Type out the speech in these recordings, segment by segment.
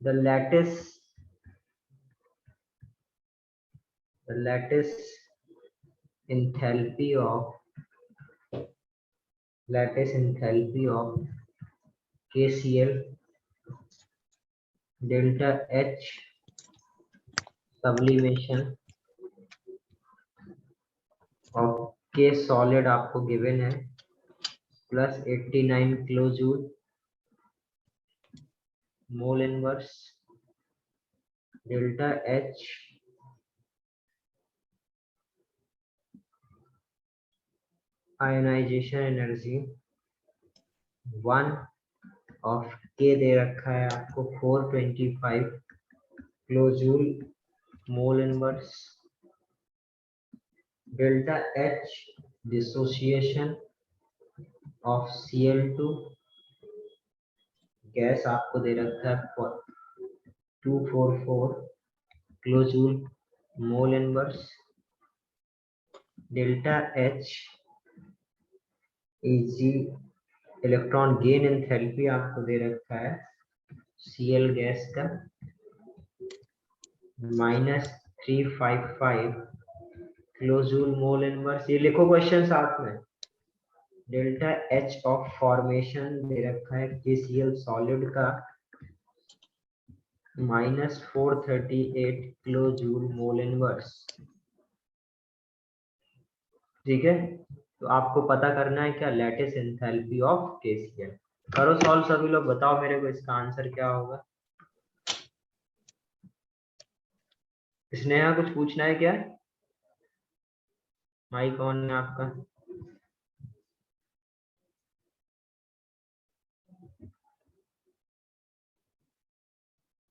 the lattice enthalpy of KCl delta H sublimation of K solid आपको given है plus 89 kilojoule mole inverse delta H ionisation energy 1 of K दे रखा है आपको 425 kilojoule mole inverse delta H dissociation of Cl2 gas आपको दे रखा है 244 kilojoule mole inverse delta H EG electron gain enthalpy आपको दे रखा है Cl गैस का -355 किलोजूल मोल इनवर्स। ये लिखो क्वेश्चन साथ में। डेल्टा H ऑफ फॉर्मेशन दे रखा है KCl सॉलिड का -438 किलोजूल मोल इनवर्स। ठीक है, तो आपको पता करना है क्या, लैटिस एंथैल्पी ऑफ KCl। करो सॉल्व सभी लोग, बताओ मेरे को इसका आंसर क्या होगा। स्नेहा कुछ पूछना है क्या? माइक ऑन है आपका।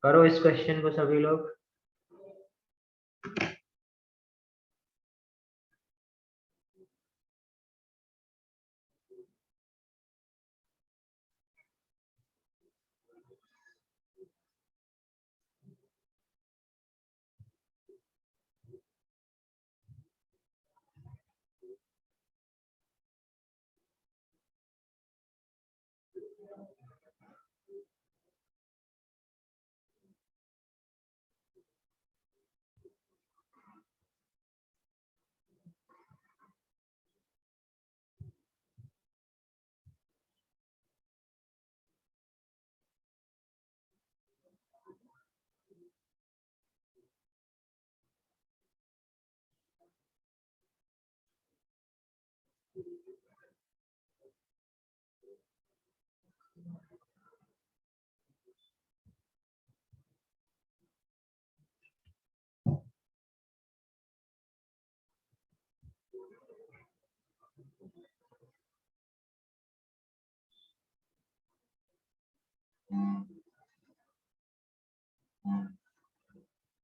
करो इस क्वेश्चन को सभी लोग।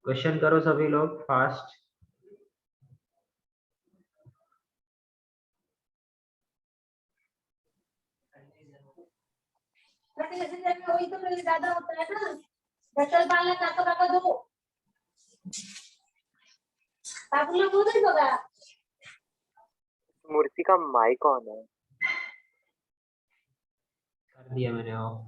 क्वेश्चन करो सभी लोग फास्ट। वही तो मेरे ज्यादा होता है ना, बचल पालना काका काका दो काकुला बोल रही होगा। मूर्ति का माइक ऑन है। कर दिया मैंने ऑफ।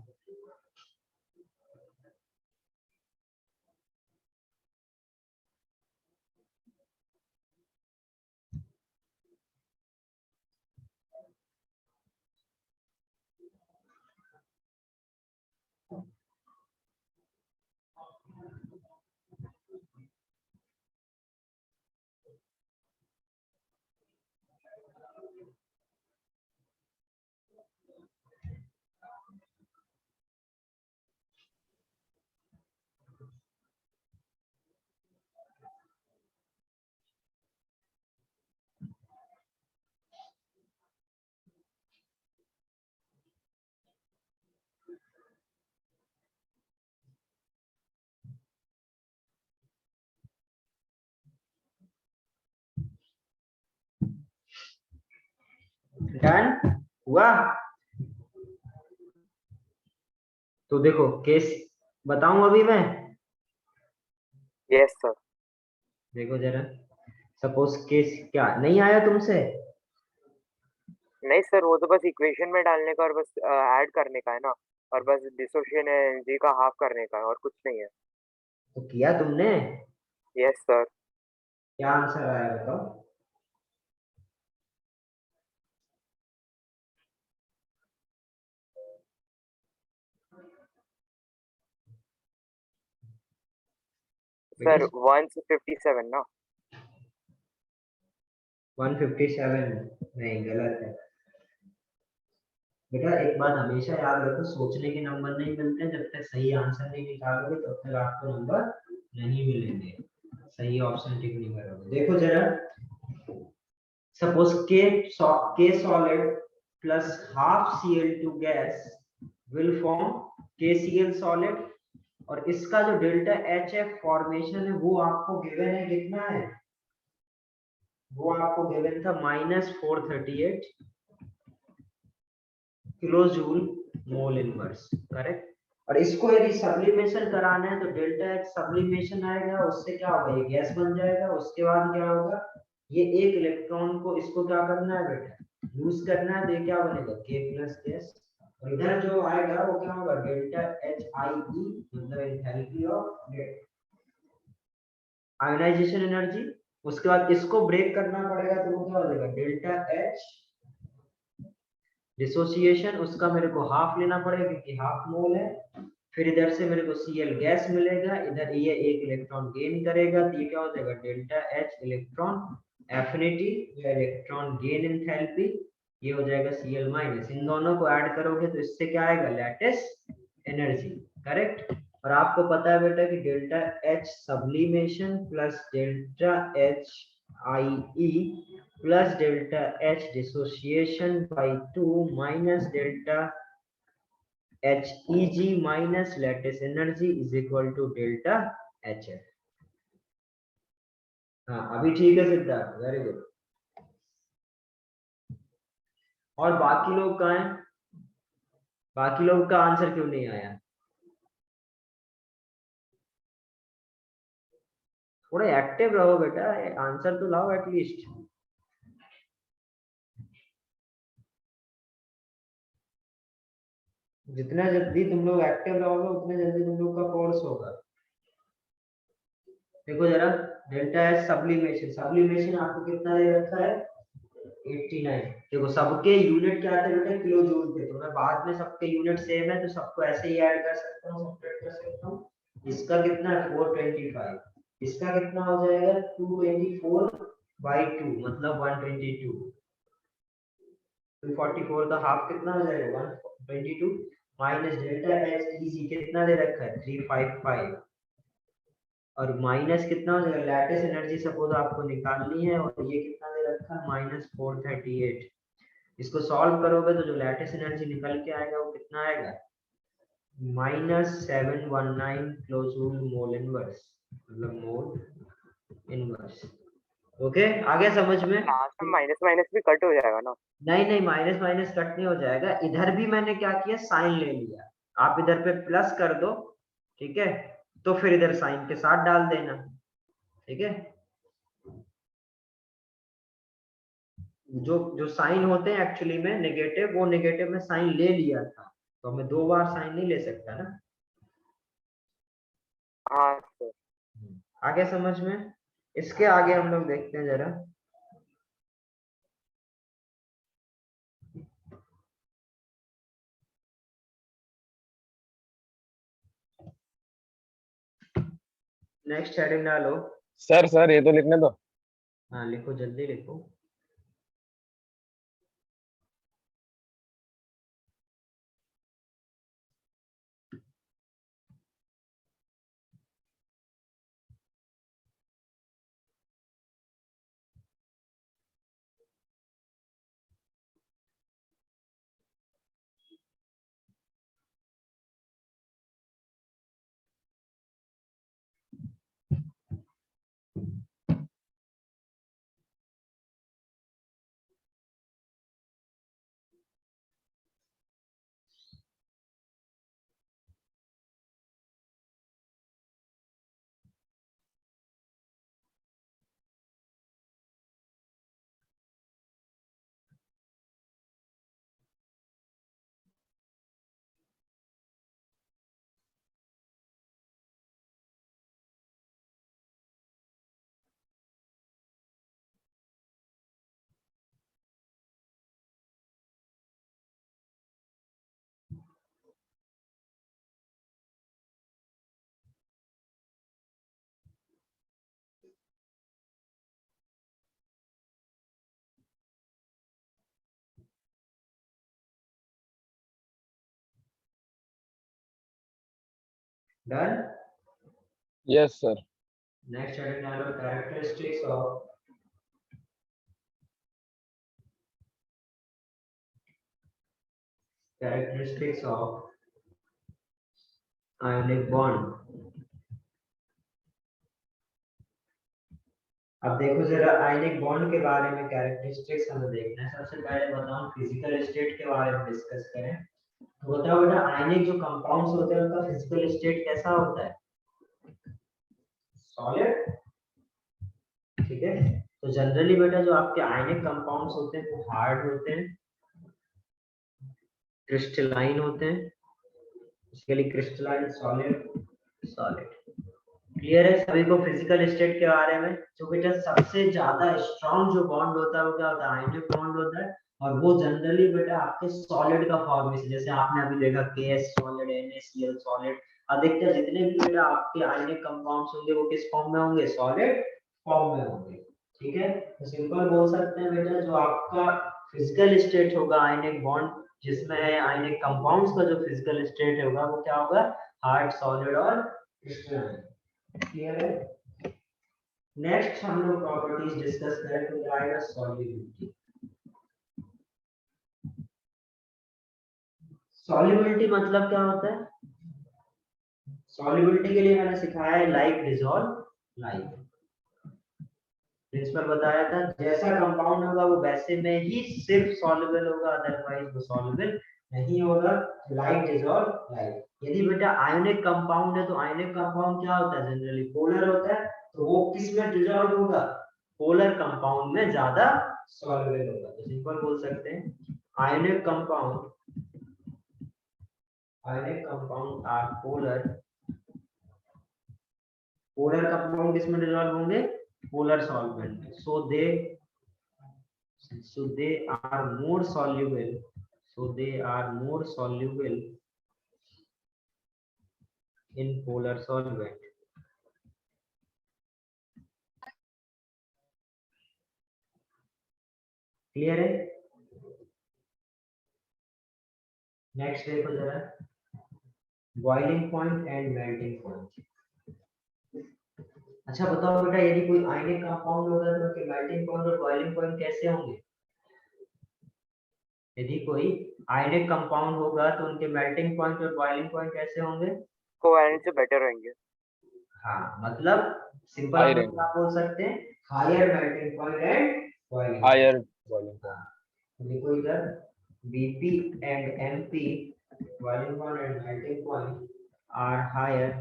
डन हुआ। तो देखो केस बताऊं अभी मैं। Yes sir. देखो जरा, सपोज केस क्या नहीं आया तुमसे? नहीं सर, वो तो बस इक्वेशन में डालने का और बस ऐड करने का है ना। और बस डिसोसिएशन एनर्जी का हाफ करने का है और कुछ नहीं है। तो किया तुमने? Yes sir. क्या आंसर आया बताओ? सर 157 ना? 157 नहीं, गलत है बेटा। एक बात हमेशा याद रखो, सोचने के नंबर नहीं मिलते जब तक सही आंसर नहीं निकालोगे, तब तक आपको नंबर नहीं मिलेंगे। सही ऑप्शन टिक नहीं करोगे। देखो जरा, सपोज के solid plus half Cl2 gas will form KCl solid, और इसका जो डेल्टा HF फॉर्मेशन है वो आपको गिवन है, कितना है वो आपको गिवन था -438 kilo joule mole inverse, correct. और इसको यदि सब्लिमेशन कराना है तो डेल्टा H सब्लिमेशन आएगा, उससे क्या होगा, ये गैस बन जाएगा। उसके बाद क्या होगा, ये एक इलेक्ट्रॉन को इसको क्या करना है बेटा, यूज करना है, तो ये क्या बनेगा K प्लस गैस। और इधर जो आएगा वो क्या होगा, डेल्टा HIE, मतलब एंथैल्पी ऑफ आयोनाइजेशन एनर्जी। उसके बाद इसको ब्रेक करना पड़ेगा, तो वो क्या हो जाएगा, डेल्टा H डिसोसिएशन, उसका मेरे को हाफ लेना पड़ेगा क्योंकि हाफ मोल है। फिर इधर से मेरे को Cl गैस मिलेगा, इधर ये एक इलेक्ट्रॉन गेन करेगा, तो ये क्या हो जाएगा, डेल्टा H इलेक्ट्रॉन एफिनिटी या इलेक्ट्रॉन गेन एंथैल्पी, ये हो जाएगा Cl माइनस। इन दोनों को ऐड करोगे तो इससे क्या आएगा, लैटिस एनर्जी, करेक्ट। और आपको पता है बेटा कि delta H sublimation plus delta H IE plus delta H dissociation by 2 minus delta HEG minus lattice energy is equal to delta HF। हाँ अभी ठीक है सिद्धार्थ, वेरी गुड। और बाकी लोग कहाँ हैं? बाकी लोग का आंसर क्यों नहीं आया? थोड़ा एक्टिव रहो बेटा, आंसर तो लाओ एटलीस्ट। जितना जल्दी तुम लोग एक्टिव रहोगे उतने जल्दी तुम लोग का कोर्स होगा। देखो जरा, डेल्टा एच सब्लिमेशन, सब्लिमेशन आपको कितना दे रखा है, 89। देखो सबके यूनिट क्या थे बेटा, किलो जूल थे, तो मैं बाद में सबके यूनिट सेम है तो सबको ऐसे ही ऐड कर सकता हूँ, सब्ट्रैक्ट कर सकता हूँ। इसका कितना है 425, इसका कितना हो जाएगा 224 बाई 2 मतलब 122। 244 का हाफ कितना हो जाएगा 122 माइनस डेल्टा एच इजी कितना दे रखा है 355, और माइनस कितना हो जाएगा लैटिस एनर्जी सपोज आपको निकालनी है, और ये कितना दे रखा है -438। इसको सॉल्व करोगे तो जो लैटिस एनर्जी निकल के आएगा वो कितना आएगा, -719 किलोजूल मोल इनवर्स, मतलब मोल इनवर्स। ओके, आगे समझ में? लास्ट में माइनस माइनस भी कट हो जाएगा ना? नहीं नहीं, माइनस माइनस कट नहीं हो जाएगा, इधर भी मैंने क्या किया, साइन ले लिया। आप इधर पे प्लस कर दो, ठीक है, तो फिर इधर साइन के साथ डाल देना, ठीक है। जो जो साइन होते हैं एक्चुअली में नेगेटिव, वो नेगेटिव में साइन ले लिया था, तो मैं दो बार साइन नहीं ले सकता ना। हाँ सर। आगे समझ में? इसके आगे हम लोग देखते हैं जरा। नेक्स्ट हेडिंग डालो। सर ये तो लिखने दो। हाँ लिखो, जल्दी लिखो। Done. yes sir. Next heading number characteristics of ionic bond. अब देखो जरा आयनिक बॉन्ड के बारे में कैरेक्टरिस्टिक्स हमें देखना है. सबसे पहले बताऊं फिजिकल स्टेट के बारे में डिस्कस करें. तो बताओ बेटा आयनिक जो कंपाउंड्स होते हैं उनका फिजिकल स्टेट कैसा होता है? सॉलिड. ठीक है. तो जनरली बेटा जो आपके आयनिक कंपाउंड्स होते हैं वो हार्ड होते हैं, क्रिस्टलाइन होते हैं. Basically crystalline, solid, solid. Clear है सभी को फिजिकल स्टेट के बारे में? तो बेटा सबसे ज्यादा स्ट्रॉन्ग जो बॉन्ड होता है वो क्या होता है? आयनिक बॉन्ड होता है. और वो जनरली बेटा आपके सॉलिड का फॉर्म में, जैसे आपने अभी देखा KS सॉलिड, NaCl सॉलिड. अधिकतर जितने भी बेटा आपके आयनिक कंपाउंड्स होंगे वो किस फॉर्म में होंगे? सॉलिड फॉर्म में होंगे. ठीक है. तो सिंपल बोल सकते हैं बेटा जो आपका फिजिकल स्टेट होगा आयनिक बॉन्ड जिसमें है आयनिक कंपाउंड्स का जो फिजिकल स्टेट होगा वो क्या होगा? हार्ड, सॉलिड और क्रिस्टलाइन. क्लियर है. नेक्स्ट हम लोग प्रॉपर्टीज डिस्कस करें तो क्या आएगा? सॉल्युबिलिटी. सॉल्युबिलिटी मतलब क्या होता है? सॉल्युबिलिटी के लिए मैंने सिखाया है लाइक डिसॉल्व लाइक. प्रिंसिपल बताया था जैसा कंपाउंड होगा वो वैसे में ही सिर्फ सॉल्युबल होगा, अदरवाइज वो सॉल्युबल नहीं होगा. Like dissolve like. यदि बेटा आयनिक कंपाउंड है तो आयनिक कंपाउंड क्या होता है? जनरली पोलर होता है. तो वो किस में डिसॉल्व होगा? पोलर कंपाउंड में ज्यादा सॉल्युबल होगा. तो सिंपल बोल सकते हैं ionic compound are polar. Polar compound किस में डिसॉल्व होंगे? पोलर सॉल्वेंट में. so they are more soluble in polar solvent. Clear है. नेक्स्ट देखो जरा boiling point and melting point. अच्छा बताओ बेटा यदि कोई आयनिक कंपाउंड होगा तो उसके मेल्टिंग पॉइंट और बॉइलिंग पॉइंट कैसे होंगे? यदि कोई आयनिक कंपाउंड होगा तो उनके मेल्टिंग पॉइंट और बॉइलिंग पॉइंट कैसे होंगे? कोवेलेंट से बेटर रहेंगे. हाँ मतलब सिंपल High हम range. क्या बोल सकते हैं? Higher melting point and boiling. Higher boiling point. देखो इधर BP and MP boiling point and melting point are higher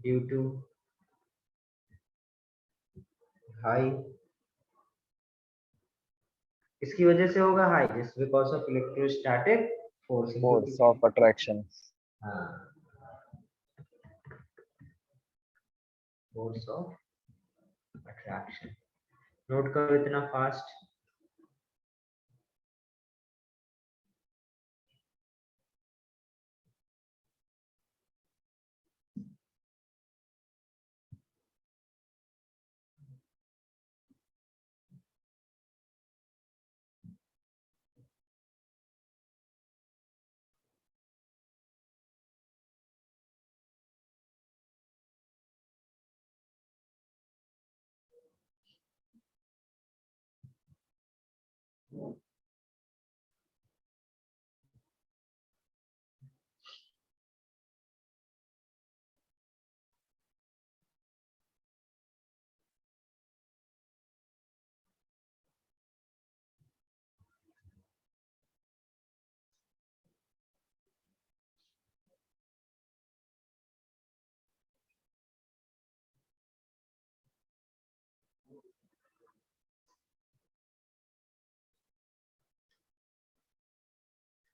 due to high. इसकी वजह से होगा high just because of electrostatic force. Force of attraction. हाँ फोर्स ऑफ अट्रैक्शन. नोट करो इतना fast.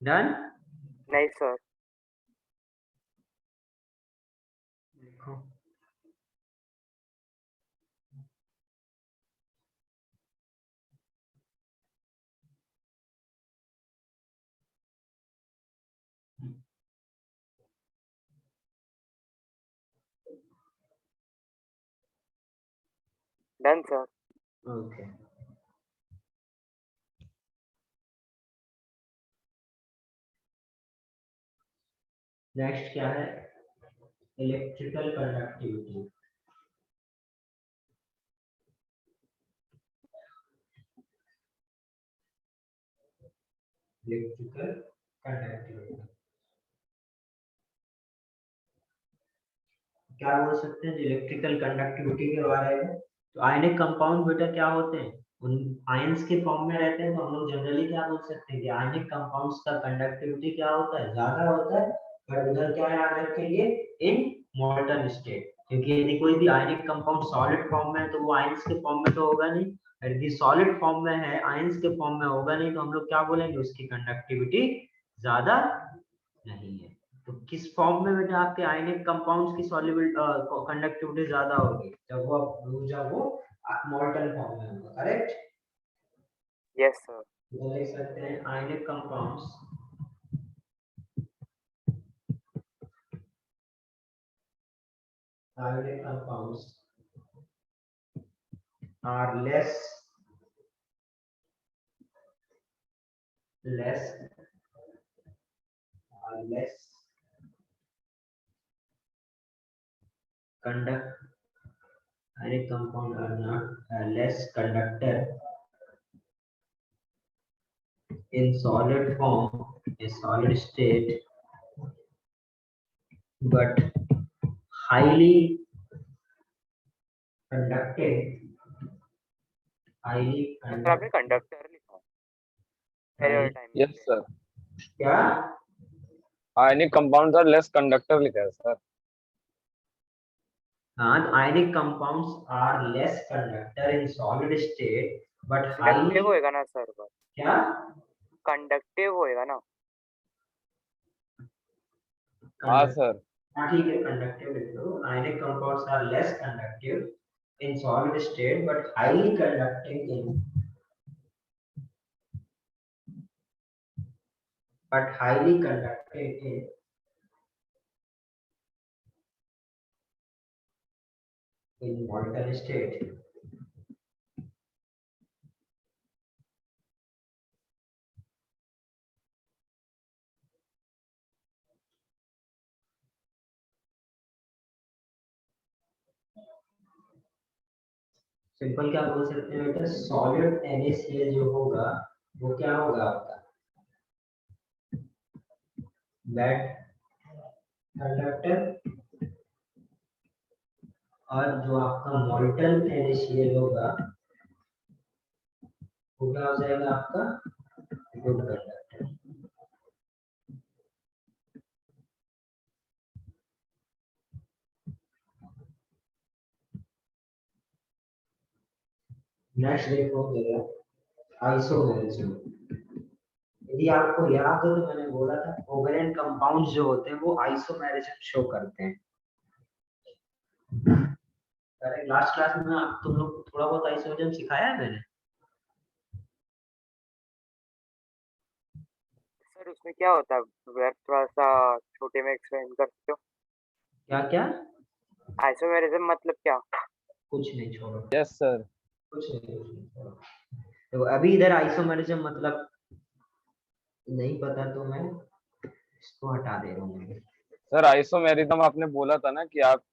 Done. नहीं सर. देखो डन सर. ओके. नेक्स्ट क्या है, इलेक्ट्रिकल कंडक्टिविटी। इलेक्ट्रिकल कंडक्टिविटी क्या बोल सकते हैं इलेक्ट्रिकल कंडक्टिविटी के बारे में? तो आयनिक कंपाउंड बेटा क्या होते हैं, उन आयंस के फॉर्म में रहते हैं, तो हम लोग जनरली क्या बोल सकते हैं कि आयनिक कंपाउंड्स का कंडक्टिविटी क्या होता है, ज्यादा होता है। पर उधर क्या याद रखेंगे, इन मोल्टन स्टेट, क्योंकि यदि कोई भी आयनिक कंपाउंड सॉलिड फॉर्म में है तो वो आयंस के फॉर्म में तो होगा नहीं, और यदि सॉलिड फॉर्म में है आयंस के फॉर्म में होगा नहीं, तो हम लोग क्या बोलेंगे, उसकी कंडक्टिविटी ज्यादा नहीं है। तो किस फॉर्म में बेटा आपके आयनिक कंपाउंड्स की सॉल्युबल कंडक्टिविटी ज्यादा होगी, जब वो मोल्टन फॉर्म में होगा, करेक्ट। Yes sir. तो लिख सकते हैं ionic compounds are less conduct ionic compound are not less conductor in solid form, a solid state, but highly conducting, highly sir आपने कंडक्टर लिखा एरर टाइम Yes, sir. क्या Ionic compounds are less conductor लिखा है sir. हाँ, ionic compounds are less conductor in solid state but highly conductive होएगा ना sir, क्या conductive होएगा ना। हाँ sir. हाँ ठीक है, कंडक्टिव लिख लो। ionic compounds are less conductive in solid state but highly conducting in molten state. Simple क्या बोल सकते हैं बेटा, सॉलिड NaCl जो होगा वो क्या होगा आपका, बैड कंडक्टर, और जो आपका मोल्टन NaCl होगा वो क्या हो जाएगा आपका, गुड कंडक्टर। नेक्स्ट देखो आइसोमेरिज्म। यदि आपको याद हो तो मैंने बोला था कोवेलेंट कंपाउंड्स जो होते हैं वो आइसोमेरिज्म शो करते हैं। अरे लास्ट क्लास में आप तुम लोग को थोड़ा बहुत आइसोमेरिज्म सिखाया है मैंने। सर उसमें क्या होता है, वेब थोड़ा सा छोटे में एक्सप्लेन कर सकते हो? क्या क्या, आइसोमेरिज्म मतलब क्या? कुछ नहीं छोड़ो, Yes sir. कुछ नहीं छोड़ो। तो अभी इधर आइसोमेरिज्म मतलब नहीं पता तो मैं इसको हटा दे रहा हूँ। Sir isomerism आपने बोला था ना कि आप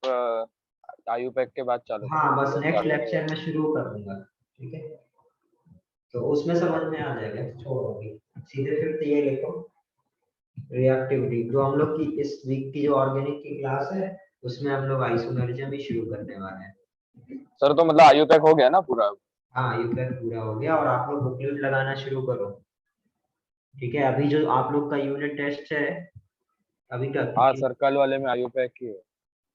आयुपैक के बाद चालू हाँ बस करेंगे। नेक्स्ट लेक्चर में शुरू कर दूंगा, ठीक है, तो उसमें समझ में आ जाएगा, छोड़ो अभी सीधे फिर ये लिखो रिएक्टिविटी। जो हम लोग की इस वीक की जो ऑर्गेनिक की क्लास है उसमें हम लोग आइसोमेरिज्म ही शुरू करने वाले हैं। सर तो मतलब आयुपैक हो गया ना पूरा? हाँ यूपैक पूरा हो गया और आप लोग बुकलेट लगाना शुरू करो, ठीक है। अभी जो आप लोग का यूनिट टेस्ट है अभी का, हाँ सर कल वाले में आयुपैक ही है।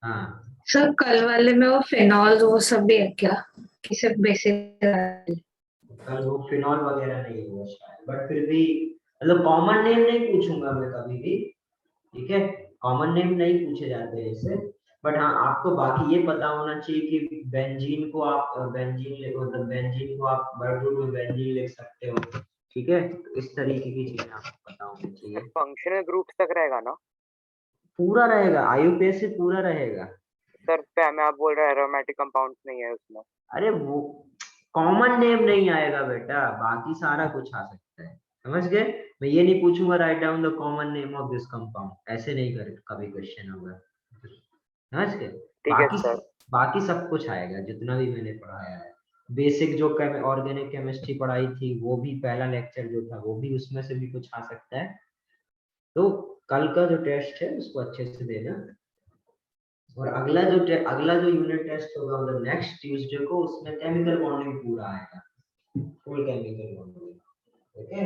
हाँ सर कल वाले में वो फिनॉल वो सब भी है क्या, कि सिर्फ बेसिक? कल वो फिनॉल वगैरह नहीं हुआ शायद, बट फिर भी मतलब कॉमन नेम नहीं पूछूंगा मैं कभी भी, ठीक है, कॉमन नेम नहीं पूछे जाते हैं इससे। बट हाँ आपको बाकी ये पता होना चाहिए कि बेंजीन को आप मतलब बेंजीन को आप वर्ड रूप में बेंजीन लिख सकते हो, ठीक है, तो इस तरीके की चीजें आपको पता होनी चाहिए। फंक्शनल ग्रुप्स तक रहेगा ना? पूरा रहेगा, आयुपैक से पूरा रहेगा। सर पे में आप बोल रहे हैं एरोमेटिक कंपाउंड्स नहीं है उसमें? अरे वो कॉमन नेम नहीं आएगा बेटा, बाकी सारा कुछ आ सकता है। समझ गए? मैं ये नहीं पूछूंगा write down the common name of this compound, ऐसे नहीं कर कभी क्वेश्चन होगा। समझ गए? ठीक है बाकी सर। बाकी सब कुछ आएगा जितना भी मैंने पढ़ाया है। बेसिक जो ऑर्गेनिक केमिस्ट्री पढ़ाई थी वो भी, पहला लेक्चर जो था वो भी, उसमें से भी कुछ आ सकता है। तो कल का जो टेस्ट है उसको अच्छे से देना, और अगला जो यूनिट टेस्ट होगा मतलब नेक्स्ट ट्यूसडे को, उसमें केमिकल बॉन्डिंग पूरा आएगा, फुल केमिकल बॉन्डिंग। ओके,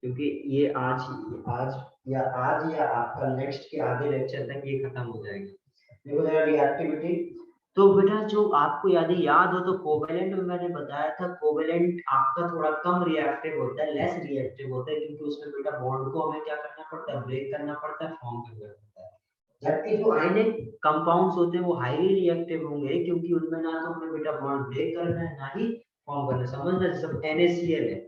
क्योंकि ये आज या आपका नेक्स्ट के आधे लेक्चर तक ये खत्म हो जाएगा। देखो जरा रिएक्टिविटी, तो बेटा जो आपको यदि याद हो तो कोवेलेंट में मैंने बताया था, कोवेलेंट आपका थोड़ा कम रिएक्टिव होता है, लेस रिएक्टिव होता है, क्योंकि उसमें बेटा बॉन्ड को हमें क्या करना पड़ता है, ब्रेक करना पड़ता है, फॉर्म करना पड़ता है। जबकि जो आयनिक कंपाउंड्स होते हैं वो हाईली रिएक्टिव होंगे, क्योंकि उनमें ना तो हमें बेटा बॉन्ड ब्रेक करना है ना ही फॉर्म करना है। समझना, जैसे NaCl है,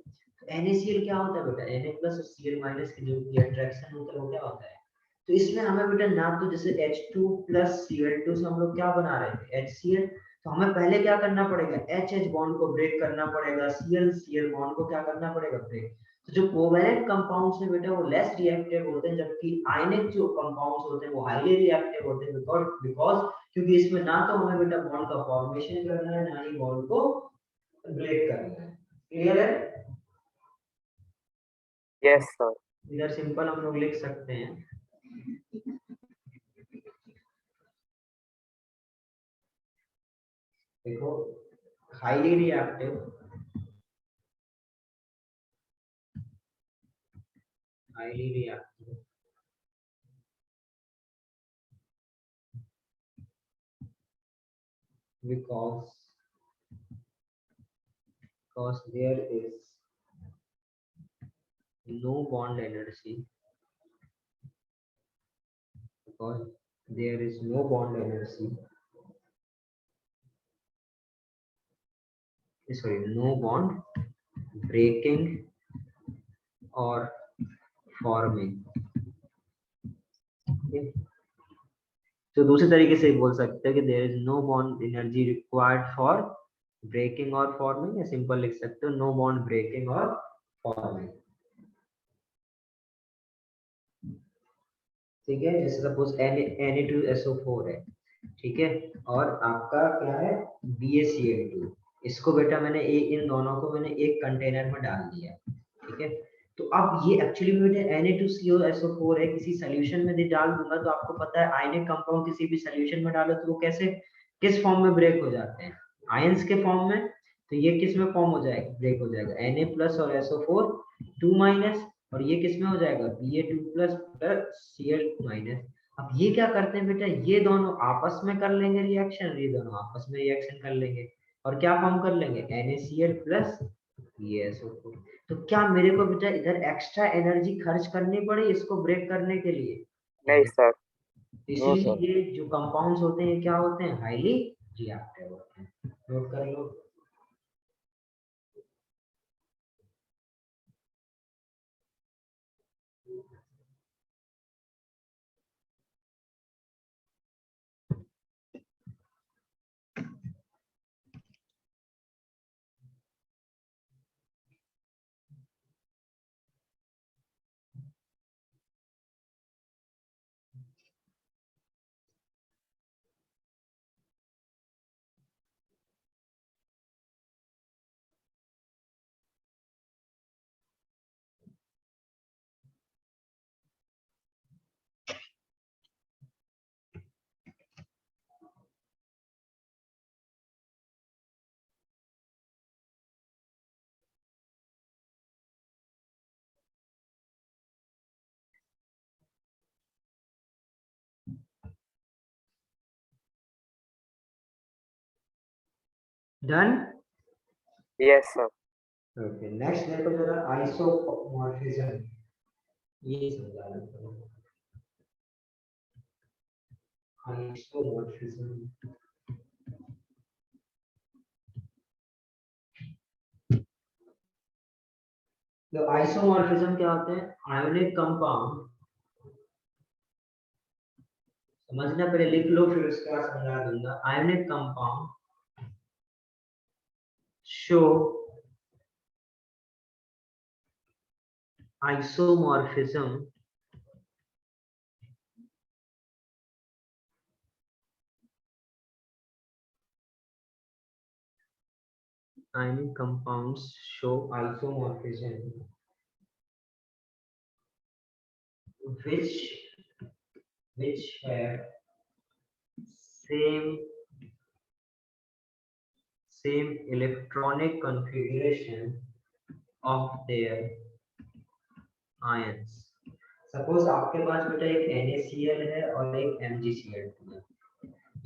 NaCl क्या होता है बेटा, Na प्लस और Cl माइनस की जो अट्रैक्शन होता है वो क्या होता है। तो इसमें हमें बेटा ना तो जैसे H2 प्लस Cl2 से हम लोग क्या बना रहे थे, HCl, तो हमें पहले क्या करना पड़ेगा, H बॉन्ड को ब्रेक करना पड़ेगा, Cl बॉन्ड को क्या करना पड़ेगा, ब्रेक। तो जो कोवेलेंट कंपाउंड्स है बेटा वो लेस रिएक्टिव होते हैं, जबकि आयनिक जो कंपाउंड्स होते हैं वो हाईली रिएक्टिव होते हैं, बिकॉज क्योंकि इसमें ना तो हमें बेटा बॉन्ड का फॉर्मेशन करना है, ना ही बॉन्ड को ब्रेक करना है। क्लियर है? Yes sir. इधर सिंपल हम लोग लिख सकते हैं, देखो highly reactive, highly reactive because there is no bond energy, because there is no bond energy, sorry, no bond breaking or forming। okay? तो दूसरे तरीके से बोल सकते हैं कि there is no bond energy required for breaking और forming, या सिंपल लिख सकते हो नो बॉन्ड ब्रेकिंग और फॉर्मिंग। ठीक है, जैसे सपोज Na2SO4 है, ठीक है, और आपका क्या है, BaCl2, इसको बेटा मैंने इन दोनों को मैंने एक कंटेनर में डाल दिया, ठीक है। तो अब ये एक्चुअली में बेटा Na2COSO4 है, किसी सॉल्यूशन में डाल दूंगा तो आपको पता है आयनिक कंपाउंड किसी भी सॉल्यूशन में डालो तो वो कैसे, किस फॉर्म में ब्रेक हो जाते हैं, आयंस के फॉर्म में। तो ये किस में फॉर्म हो जाएगा, ब्रेक हो जाएगा Na प्लस और SO4 2 माइनस, और ये किस में हो जाएगा, Ba2 प्लस Cl माइनस। अब ये क्या करते हैं बेटा, ये दोनों आपस में कर लेंगे रिएक्शन, ये दोनों आपस में रिएक्शन कर लेंगे, और क्या फॉर्म कर लेंगे, NaCl प्लस BaSO4। तो क्या मेरे को बेटा इधर एक्स्ट्रा एनर्जी खर्च करनी पड़ी इसको ब्रेक करने के लिए, नहीं सर। नो इसलिए सर। ये जो कंपाउंड्स होते हैं क्या होते हैं, हाईली रिएक्टिव होते हैं। नोट कर लो। Done. Yes sir. Okay, next देखो जरा आइसोमॉर्फिज्म, ये समझा लो। आइसोमॉर्फिज्म, तो आइसोमॉर्फिज्म क्या होते हैं, आयोनिक कंपाउंड, समझना पहले लिख लो फिर उसके बाद समझा दूंगा। Ionic compound show isomorphism ionic compounds show isomorphism which have same electronic configuration of their ions. Suppose आपके पास बेटा एक NaCl है और एक MgCl2 है,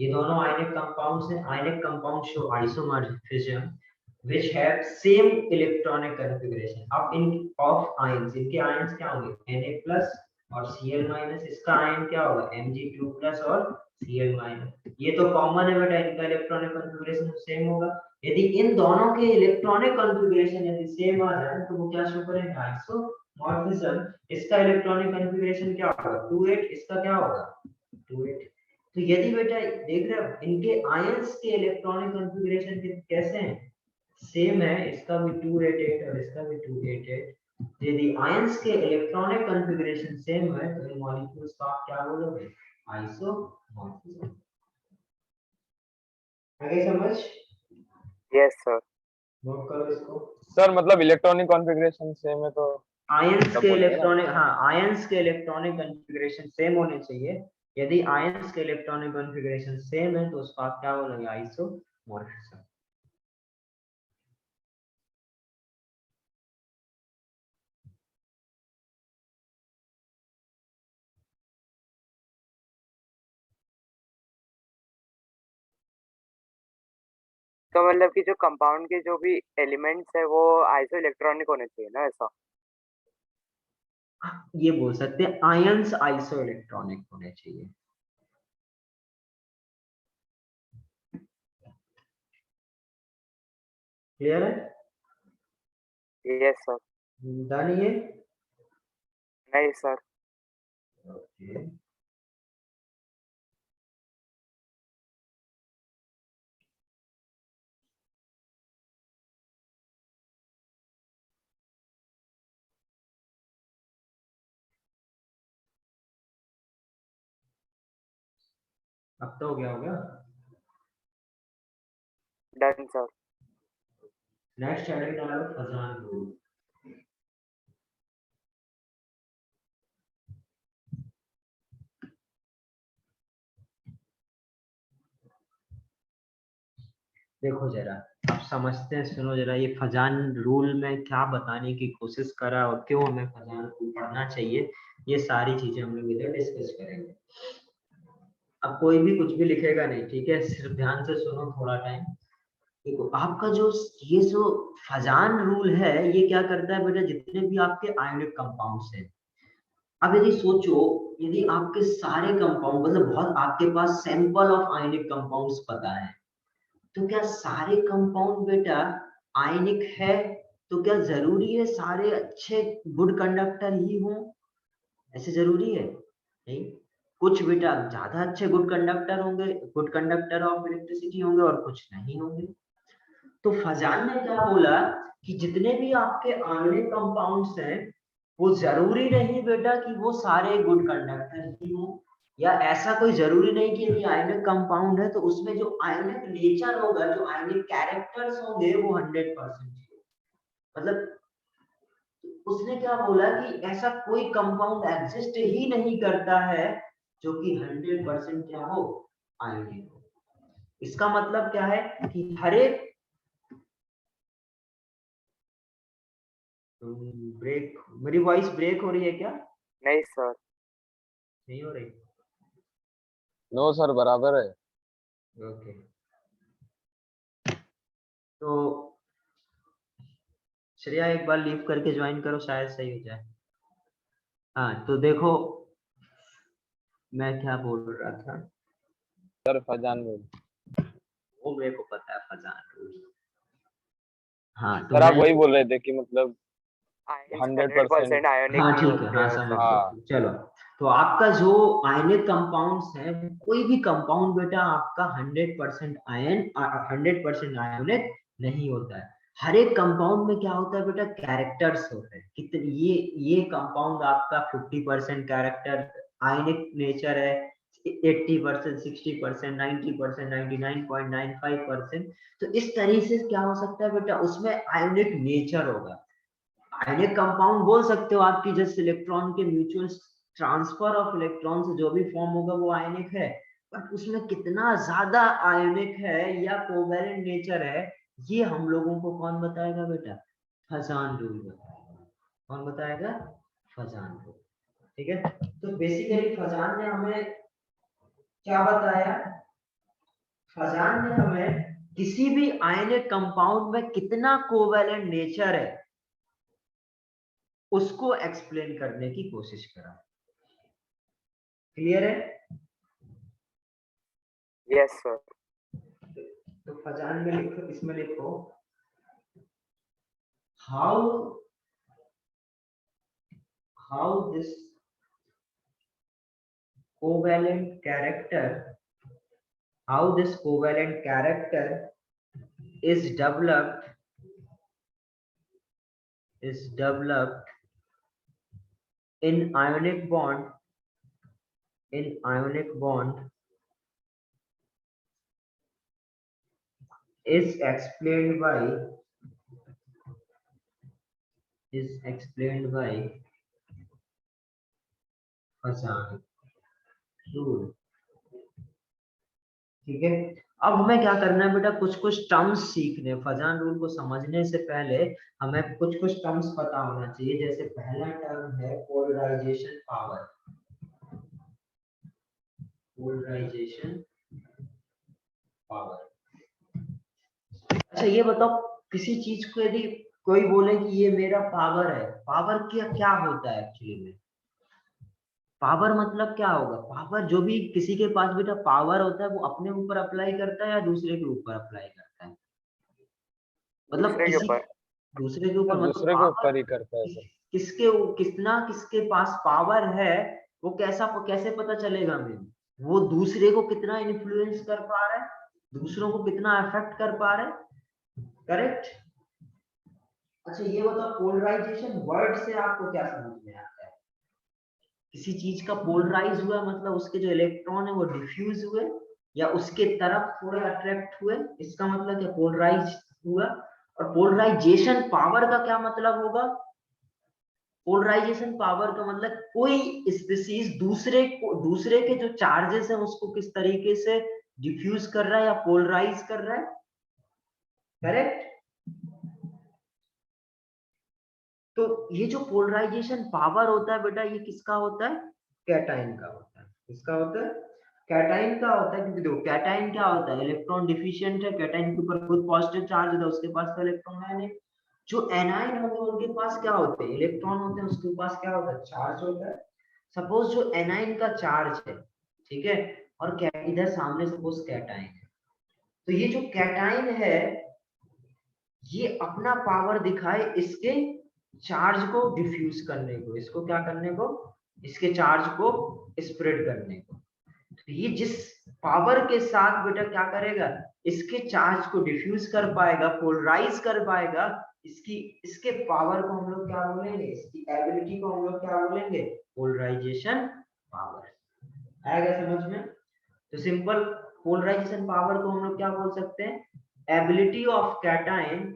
ये दोनों आयनिक कंपाउंड्स हैं. Ionic compound show isomorphism which have same electronic configuration अब इन of ions, इनके ions क्या होंगे Na plus और Cl minus, इसका आयन क्या होगा Mg2 plus और Cl minus. ये तो कॉमन है बेटा, इनका इलेक्ट्रॉनिक कॉन्फ़िगरेशन सेम होगा. यदि इन दोनों के इलेक्ट्रॉनिक कॉन्फ़िगरेशन यदि सेम आ जाए तो वो क्या शो करेंगे आइसोमॉर्फिज्म. इसका इलेक्ट्रॉनिक कॉन्फ़िगरेशन क्या होगा 2,8, इसका क्या होगा 2,8. तो यदि बेटा देख रहे हो इनके आयंस के इलेक्ट्रॉनिक कॉन्फ़िगरेशन कैसे हैं सेम है, इसका भी 288 और इसका भी 288. यदि आयंस के इलेक्ट्रॉनिक कॉन्फ़िगरेशन सेम है तो इन मॉलिक्यूल्स को आप क्या बोलोगे आइसोमॉर्फिज्म. आगे समझ. Yes sir. नोट करो इसको. सर मतलब इलेक्ट्रॉनिक कॉन्फ़िगरेशन सेम है तो आयंस तब के बोलेंगे ना? इलेक्ट्रॉनिक, हाँ आयंस के इलेक्ट्रॉनिक कॉन्फ़िगरेशन सेम होने चाहिए. यदि आयंस के इलेक्ट्रॉनिक कॉन्फ़िगरेशन सेम है तो उसको आप क्या बोलोगे आइसोमॉर्फिज्म. तो मतलब कि जो कंपाउंड के जो भी एलिमेंट्स है वो आइसो इलेक्ट्रॉनिक होने चाहिए ना, ऐसा? ये बोल सकते हैं आयंस आइसो इलेक्ट्रॉनिक होने चाहिए. क्लियर है. Yes sir. डन ये. नहीं सर. ओके. अब तो हो गया होगा. Done sir. नेक्स्ट हेडिंग डालो फजान रूल. देखो जरा अब समझते हैं, सुनो जरा ये फजान रूल में क्या बताने की कोशिश करा और क्यों हमें फजान रूल पढ़ना चाहिए, ये सारी चीजें हम लोग इधर डिस्कस करेंगे. अब कोई भी कुछ भी लिखेगा नहीं, ठीक है, सिर्फ ध्यान से सुनो थोड़ा टाइम. देखो आपका जो ये जो फजान रूल है ये क्या करता है बेटा, जितने भी आपके आयनिक कंपाउंड्स हैं, अब यदि सोचो यदि आपके सारे कंपाउंड मतलब बहुत आपके पास सैंपल ऑफ आयनिक कंपाउंड्स पता है, तो क्या सारे कंपाउंड बेटा आयनिक है? तो क्या जरूरी है सारे अच्छे गुड कंडक्टर ही हों? ऐसे जरूरी है नहीं. कुछ बेटा ज्यादा अच्छे गुड कंडक्टर होंगे, गुड कंडक्टर ऑफ इलेक्ट्रिसिटी होंगे, और कुछ नहीं होंगे. तो फजान ने क्या बोला कि जितने भी आपके आयनिक कंपाउंड्स हैं वो जरूरी नहीं बेटा कि वो सारे गुड कंडक्टर ही हों, या ऐसा कोई जरूरी नहीं कि यदि आयनिक कंपाउंड है तो उसमें जो आयनिक नेचर होगा, जो आयनिक कैरेक्टर्स होंगे वो 100% मतलब उसने क्या बोला कि ऐसा कोई कंपाउंड एग्जिस्ट ही नहीं करता है जो कि 100% क्या हो आयनिक हो. इसका मतलब क्या है कि हर एक ब्रेक, मेरी वॉइस ब्रेक हो रही है क्या? नहीं सर. नहीं हो रही. नो सर बराबर है. ओके. तो श्रेया एक बार लीव करके ज्वाइन करो, शायद सही हो जाए. हाँ तो देखो मैं क्या बोल रहा था. Sir Fajans rule. वो मेरे को पता है फजान रूल. हाँ तो सर आप मैं, वही बोल रहे थे कि मतलब आयनिक 100% 100% आयोनिक हाँ नहीं ठीक है, होते हाँ हैं समझ ऐसा. हाँ. गए. चलो तो आपका जो आयनिक कंपाउंड्स है, कोई भी कंपाउंड बेटा आपका 100% आयन 100% आयोनिक नहीं होता है. हर एक कंपाउंड में क्या होता है बेटा, कैरेक्टर्स होते हैं। कितने ये कंपाउंड आपका 50% कैरेक्टर आयनिक नेचर है, 80%, 60%, 90%, 99.95%। तो इस तरीके से क्या हो सकता है बेटा, उसमें आयनिक नेचर होगा। आयनिक कंपाउंड बोल सकते हो आपकी जस्ट इलेक्ट्रॉन के म्यूचुअल ट्रांसफर ऑफ इलेक्ट्रॉन से जो भी फॉर्म होगा वो आयनिक है, बट उसमें कितना ज्यादा आयनिक है या कोवैलेंट नेचर है, ये हम लोगों को कौन बताएगा बेटा, फजान रूल बताएगा। कौन बताएगा, फजान रूल। ठीक है, तो बेसिकली फजान ने हमें क्या बताया, फजान ने हमें किसी भी आयनिक कंपाउंड में कितना कोवैलेंट नेचर है उसको एक्सप्लेन करने की कोशिश करा। क्लियर है? Yes sir. तो फजान में लिखो, इसमें लिखो how this covalent character is developed in ionic bond is explained by Fajans rule. ठीक है, अब हमें क्या करना है बेटा, कुछ कुछ टर्म्स सीखने। फजान रूल को समझने से पहले हमें कुछ कुछ टर्म्स पता होना चाहिए। जैसे पहला टर्म है पोलराइजेशन पावर। पोलराइजेशन पावर, अच्छा ये बताओ, किसी चीज को यदि कोई बोले कि ये मेरा पावर है, पावर क्या क्या होता है एक्चुअली में? पावर मतलब क्या होगा? पावर, जो भी किसी के पास बेटा पावर होता है वो अपने ऊपर अप्लाई करता है या दूसरे के ऊपर अप्लाई करता है? मतलब दूसरे के ऊपर। दूसरे के ऊपर, मतलब दूसरे के पावर ऊपर ही करता है सर। किसके पास पावर है वो कैसे पता चलेगा हमें? वो दूसरे को कितना इन्फ्लुएंस कर पा रहा है, दूसरों को कितना अफेक्ट कर पा रहा है। करेक्ट। अच्छा ये बताओ, पोलराइजेशन वर्ड से आपको क्या समझ में आता है? किसी चीज का पोलराइज हुआ मतलब उसके जो इलेक्ट्रॉन है वो डिफ्यूज हुए या उसके तरफ थोड़े अट्रैक्ट हुए, इसका मतलब क्या, पोलराइज हुआ। और पोलराइजेशन पावर का क्या मतलब होगा? पोलराइजेशन पावर का मतलब कोई स्पीसीज दूसरे के जो चार्जेस है उसको किस तरीके से डिफ्यूज कर रहा है या पोलराइज कर रहा है। करेक्ट। तो ये जो पोलराइजेशन पावर होता है बेटा, ये किसका होता है? कैटाइन का होता है। किसका होता है? कैटाइन का होता है। क्योंकि देखो कैटाइन क्या होता है, इलेक्ट्रॉन डिफिशिएंट है, कैटाइन के ऊपर खुद पॉजिटिव चार्ज होता है, उसके पास तो इलेक्ट्रॉन है नहीं। जो एनाइन होते हैं उनके पास क्या होते हैं, इलेक्ट्रॉन होते हैं, उसके पास क्या होता है, चार्ज होता है। सपोज जो एनाइन का चार्ज है, ठीक है, और इधर सामने सपोज कैटाइन है, तो ये जो कैटाइन है ये अपना पावर दिखाए इसके चार्ज को डिफ्यूज करने को, इसको क्या करने को, इसके चार्ज को स्प्रेड करने को। तो ये जिस पावर के साथ बेटा क्या करेगा, इसके चार्ज को डिफ्यूज कर पाएगा, पोलराइज कर पाएगा, इसके पावर को हम लोग क्या बोलेंगे, इसकी एबिलिटी को हम लोग क्या बोलेंगे, पोलराइजेशन पावर। आएगा समझ में? तो सिंपल पोलराइजेशन पावर को हम लोग क्या बोल सकते हैं, ability of cation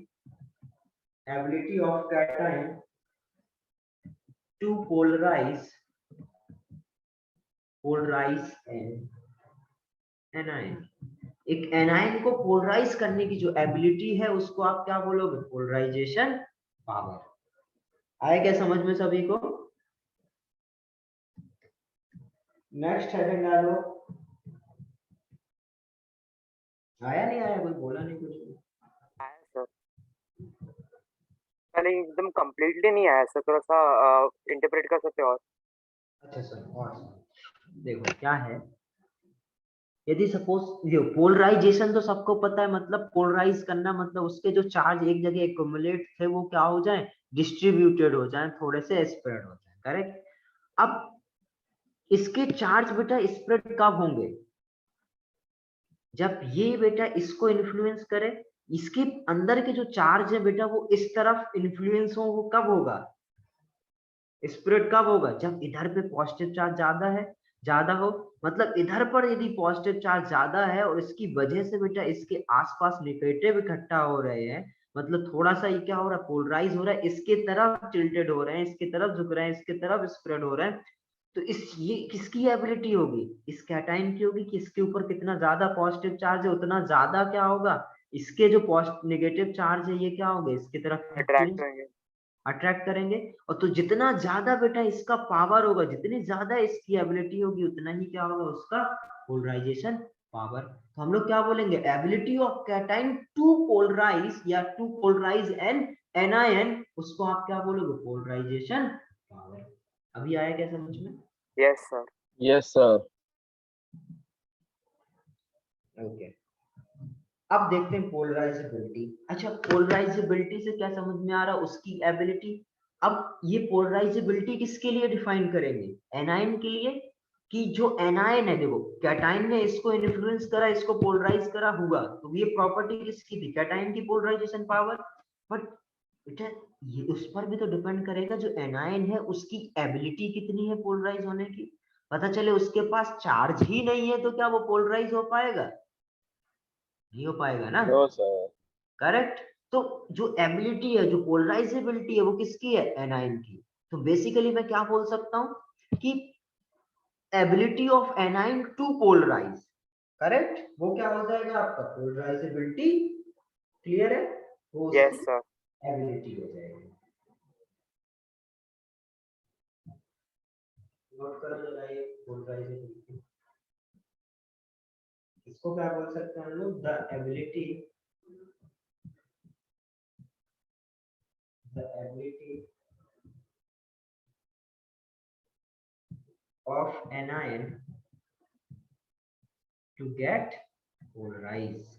to polarize an anion। एक एनाइन को पोलराइज करने की जो एबिलिटी है उसको आप क्या बोलोगे, पोलराइजेशन पावर। आया क्या समझ में सभी को? नेक्स्ट हेडिंग डालो। आया नहीं आया, कोई बोला नहीं कुछ? आया सर, पहले एकदम कंप्लीटली नहीं आया सर, थोड़ा सा इंटरप्रेट कर सकते हो और? अच्छा सर, और देखो क्या है, यदि सपोज पोलराइजेशन तो सबको पता है, मतलब पोलराइज करना मतलब उसके जो चार्ज एक जगह एक्युमुलेट थे वो क्या हो जाए, डिस्ट्रीब्यूटेड हो जाए, थोड़े से स्प्रेड हो जाए। करेक्ट। अब इसके चार्ज बेटा स्प्रेड कब होंगे, जब ये बेटा इसको इन्फ्लुएंस करे, इसके अंदर के जो चार्ज है बेटा वो इस तरफ इन्फ्लुएंस हो, वो कब होगा, स्प्रेड कब होगा, जब इधर पे पॉजिटिव चार्ज ज्यादा हो। मतलब इधर पर यदि पॉजिटिव चार्ज ज्यादा है और इसकी वजह से बेटा इसके आसपास नेगेटिव इकट्ठा हो रहे हैं, मतलब थोड़ा सा ये क्या हो रहा है, पोलराइज हो रहा है, इसके तरफ टिल्टेड हो रहे हैं, इसके तरफ झुक रहे हैं, इसके तरफ स्प्रेड हो रहे हैं, तो इस ये किसकी एबिलिटी होगी, इस कैटाइन की होगी कि इसके ऊपर कितना ज्यादा पॉजिटिव चार्ज है उतना ज्यादा क्या होगा, इसके जो नेगेटिव चार्ज है ये क्या होगा, इसके तरफ अट्रैक्ट होंगे। अट्रैक्ट करेंगे। और तो जितना ज्यादा बेटा इसका पावर होगा, जितनी ज्यादा इसकी एबिलिटी होगी, उतना ही क्या होगा उसका पोलराइजेशन पावर। तो हम लोग क्या बोलेंगे, ability of cation to polarise or to polarise an anion, उसको आप क्या बोलोगे, पोलराइजेशन पावर। अभी आया क्या समझ में? Yes sir. Yes sir. Okay, अब देखते हैं पोलराइजेबिलिटी। अच्छा, पोलराइजेबिलिटी से क्या समझ में आ रहा है, उसकी एबिलिटी। अब ये पोलराइजेबिलिटी किसके लिए डिफाइन करेंगे, एनायन के लिए, कि जो एनायन है, देखो कैटायन ने इसको इन्फ्लुएंस करा, इसको पोलराइज करा हुआ, तो ये प्रॉपर्टी किसकी थी, कैटायन की पोलराइजेशन पावर। बट बेटा ये उस पर भी तो डिपेंड करेगा, जो एनायन है उसकी एबिलिटी कितनी है पोलराइज होने की। पता चले उसके पास चार्ज ही नहीं है तो क्या वो पोलराइज हो पाएगा, नहीं हो पाएगा ना, नो सर। करेक्ट। तो जो एबिलिटी है, जो पोलराइजेबिलिटी है, वो किसकी है, एनायन की। तो बेसिकली मैं क्या बोल सकता हूं कि ability of anion to polarise, correct, वो क्या हो जाएगा आपका पोलराइजेबिलिटी। क्लियर है, वो यस उसकी सर। एबिलिटी हो जाएगी। नोट कर लेना ये पोलराइजेबिलिटी, इसको क्या बोल सकते हैं हम लोग, the ability of anion to get polarized।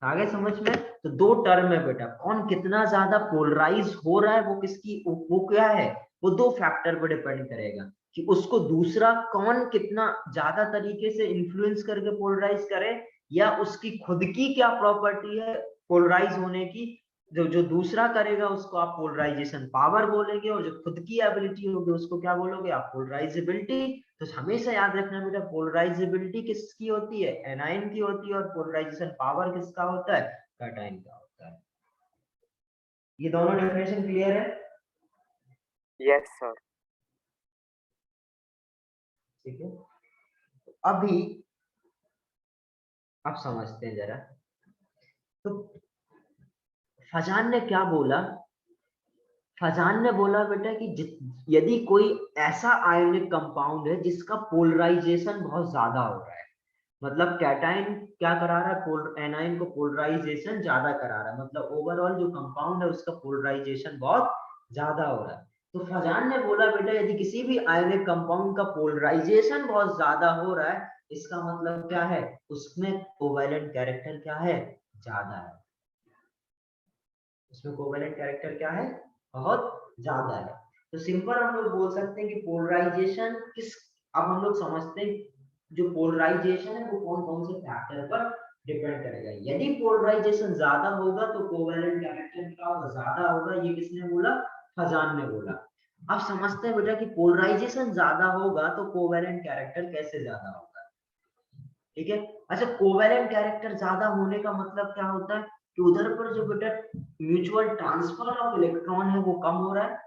आगे समझ में? तो दो टर्म है बेटा, कौन कितना ज्यादा पोलराइज हो रहा है, वो किसकी, वो क्या है, वो दो फैक्टर पर डिपेंड करेगा कि उसको दूसरा कौन कितना ज्यादा तरीके से इन्फ्लुएंस करके पोलराइज करे, या उसकी खुद की क्या प्रॉपर्टी है पोलराइज होने की। जो जो दूसरा करेगा उसको आप पोलराइजेशन पावर बोलेंगे, और जो खुद की एबिलिटी होगी उसको क्या बोलोगे आप, पोलराइजेबिलिटी। तो हमेशा याद रखना बेटा, पोलराइजेबिलिटी किसकी होती है, एनायन की होती है, और पोलराइजेशन पावर किसका होता है, कैटायन का होता है। ये दोनों डेफिनेशन क्लियर है? Yes sir. ठीक है, तो अभी आप समझते हैं जरा। तो फजान ने क्या बोला, फजान ने बोला बेटा कि यदि कोई ऐसा आयोनिक कंपाउंड है जिसका पोलराइजेशन बहुत ज्यादा हो रहा है, मतलब कैटायन क्या करा रहा है, एनायन को पोलराइजेशन ज्यादा करा रहा है, मतलब ओवरऑल जो कंपाउंड है उसका पोलराइजेशन बहुत ज्यादा हो रहा है। तो फजान ने बोला बेटा यदि किसी भी आयोनिक कंपाउंड का पोलराइजेशन बहुत ज्यादा हो रहा है, इसका मतलब क्या है, उसमें कोवैलेंट कैरेक्टर क्या है, ज्यादा है, उसमें कोवैलेंट कैरेक्टर क्या है, बहुत ज्यादा है। तो सिंपल हम लोग बोल सकते हैं कि पोलराइजेशन किस, अब हम लोग समझते हैं जो पोलराइजेशन है वो कौन कौन से फैक्टर पर डिपेंड करेगा। यदि पोलराइजेशन ज्यादा होगा तो कोवैलेंट कैरेक्टर क्या होगा, ज्यादा होगा। ये किसने बोला, फजान ने बोला। अब समझते हैं बेटा कि पोलराइजेशन ज्यादा होगा तो कोवैलेंट कैरेक्टर कैसे ज्यादा होगा। ठीक है, अच्छा कोवैलेंट कैरेक्टर ज्यादा होने का मतलब क्या होता है कि उधर पर जो बेटा म्यूचुअल ट्रांसफर ऑफ इलेक्ट्रॉन है वो कम हो रहा है।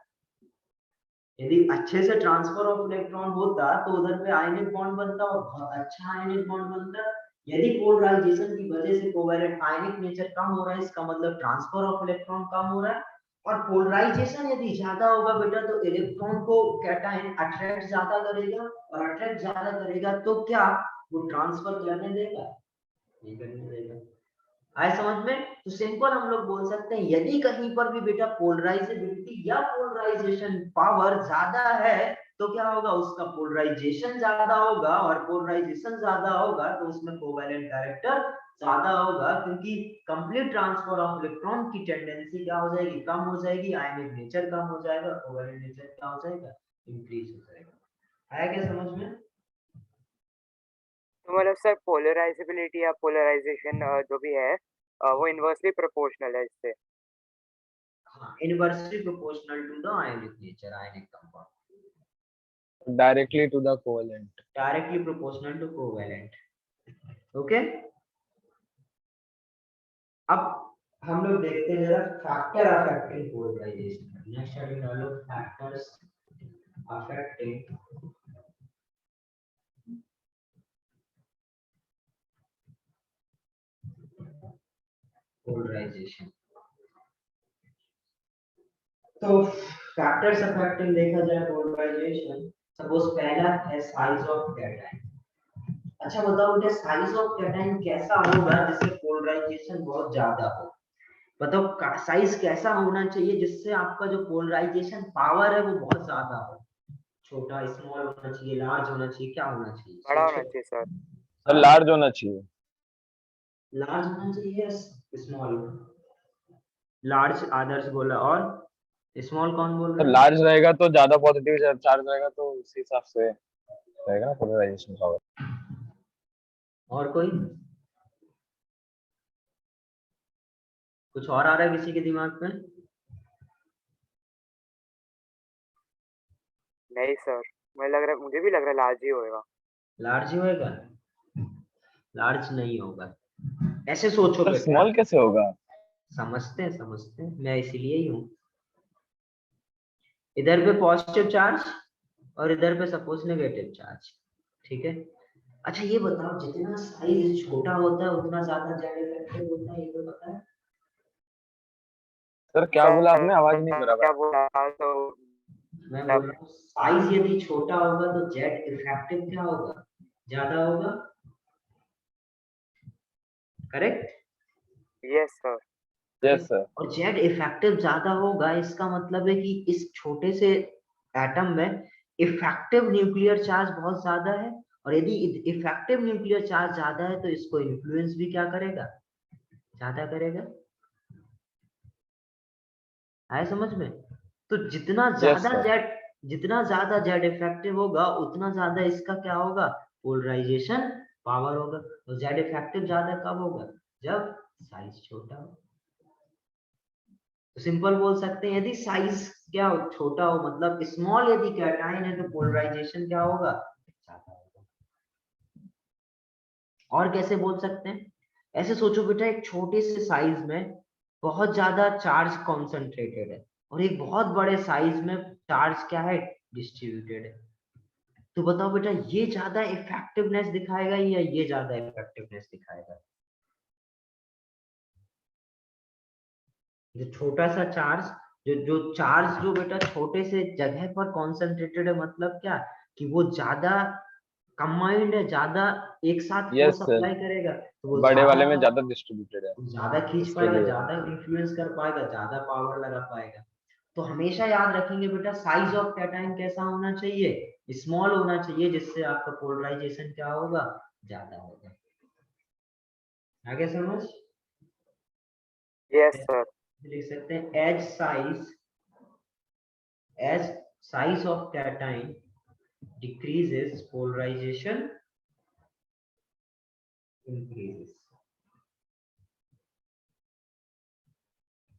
यदि अच्छे से ट्रांसफर ऑफ इलेक्ट्रॉन होता तो उधर पे आयनिक बॉन्ड बनता और बहुत अच्छा आयनिक बॉन्ड बनता। यदि पोलराइजेशन की वजह से कोवैलेंट आयनिक नेचर कम हो रहा है, इसका मतलब ट्रांसफर ऑफ इलेक्ट्रॉन कम हो रहा है। और पोलराइजेशन यदि ज्यादा होगा बेटा तो इलेक्ट्रॉन को कैटायन अट्रैक्ट ज्यादा करेगा, और अट्रैक्ट ज्यादा करेगा तो क्या वो ट्रांसफर करने देगा, नहीं करने देगा। आए समझ में? तो सिंपल हम लोग बोल सकते हैं यदि कहीं पर भी बेटा पोलराइजेबिलिटी या पोलराइजेशन पावर ज्यादा है तो क्या होगा, उसका पोलराइजेशन ज्यादा होगा, और पोलराइजेशन ज्यादा होगा तो उसमें कोवैलेंट कैरेक्टर ज्यादा होगा, क्योंकि कंप्लीट ट्रांसफर ऑफ इलेक्ट्रॉन की टेंडेंसी क्या हो जाएगी, कम हो जाएगी, आयनिक नेचर कम हो जाएगा, कोवैलेंट नेचर क्या हो जाएगा, इंक्रीज हो जाएगा। आया क्या समझ में? तो मतलब सर पोलराइजेबिलिटी या पोलराइजेशन जो भी है वो इनवर्सली प्रोपोर्शनल है इससे। हाँ, inversely proportional to the ionic nature, ionic compound, directly to the covalent. Directly proportional to covalent. Okay, अब हम लोग देखते हैं जरा factor affecting polarisation. Next study डालो फैक्टर्स अफेक्टिंग पोलराइजेशन। तो फैक्टर्स अफेक्टिंग देखा जाए पोलराइजेशन, सपोज पहला है साइज ऑफ कैटायन। अच्छा बताओ बेटा, साइज ऑफ कैटायन कैसा होगा जिससे पोलराइजेशन बहुत ज्यादा हो? बताओ साइज कैसा होना चाहिए जिससे आपका जो पोलराइजेशन पावर है वो बहुत ज्यादा हो? छोटा, स्मॉल होना चाहिए, लार्ज होना चाहिए, क्या होना चाहिए? बड़ा होना सोचो। चाहिए सर। सर लार्ज होना चाहिए। लार्ज होना चाहिए, स्मॉल? लार्ज आदर्श बोला, और स्मॉल कौन बोल तो रहा है? लार्ज रहेगा तो ज्यादा पॉजिटिव चार्ज रहेगा, तो उसी हिसाब से रहेगा ना पोलराइजेशन पावर। और कोई कुछ और आ रहा है किसी के दिमाग में? नहीं सर, मुझे भी लग रहा है लार्ज ही होएगा। लार्ज ही होएगा? लार्ज नहीं होगा, ऐसे सोचो सर बेटा। स्मॉल कैसे होगा? समझते हैं, मैं इसीलिए ही हूँ। इधर पे पॉजिटिव चार्ज और इधर पे सपोज नेगेटिव चार्ज, ठीक है। अच्छा ये बताओ, जितना साइज छोटा होता है उतना ज्यादा जेड इफेक्टिव होता है, ये तो पता है? सर क्या बोला सर आपने, आवाज नहीं बराबर। क्या बोला तो मैं बोल रहा हूँ साइज यदि छोटा होगा तो जेड इफेक्टिव क्या होगा? ज्यादा होगा, correct? Yes sir. Yes sir. और जेड इफेक्टिव ज्यादा होगा, इसका मतलब है कि इस छोटे से एटम में इफेक्टिव न्यूक्लियर चार्ज बहुत ज्यादा है, और यदि इफेक्टिव न्यूक्लियर चार्ज ज्यादा है तो इसको इन्फ्लुएंस भी क्या करेगा? ज्यादा करेगा। आया समझ में? तो यस सर। जितना ज्यादा जेड इफेक्टिव होगा उतना ज्यादा इसका क्या होगा? पोलराइजेशन पावर होगा। तो जेड इफेक्टिव ज्यादा कब होगा? जब साइज छोटा हो। तो सिंपल बोल सकते हैं, यदि साइज क्या हो, छोटा हो, मतलब स्मॉल यदि कैटायन है तो पोलराइजेशन क्या होगा? ज्यादा होगा। और कैसे बोल सकते हैं? ऐसे सोचो बेटा, एक छोटे से साइज में बहुत ज्यादा चार्ज कॉन्सेंट्रेटेड है और एक बहुत बड़े साइज में चार्ज क्या है? डिस्ट्रीब्यूटेड है। तो बताओ बेटा, ये ज्यादा इफेक्टिवनेस दिखाएगा या ये ज्यादा इफेक्टिवनेस दिखाएगा? जो छोटा सा चार्ज, जो चार्ज जो बेटा छोटे से जगह पर कॉन्सेंट्रेटेड है, मतलब क्या कि वो ज्यादा कंबाइंड है, ज्यादा एक साथ यस फोर्स सर, अप्लाई करेगा, तो वो बड़े वाले में ज्यादा ज्यादा डिस्ट्रीब्यूटेड है, ज्यादा खींच इसके पाएगा, लिए। ज्यादा इन्फ्लुएंस कर पाएगा, ज्यादा पावर लगा पाएगा। तो हमेशा याद रखेंगे बेटा, साइज ऑफ कैटायन कैसा होना चाहिए? स्मॉल होना चाहिए, जिससे आपका पोलराइजेशन क्या होगा? ज्यादा होगा। आगे समझ? Yes sir. लिख सकते हैं as size of cation decreases polarisation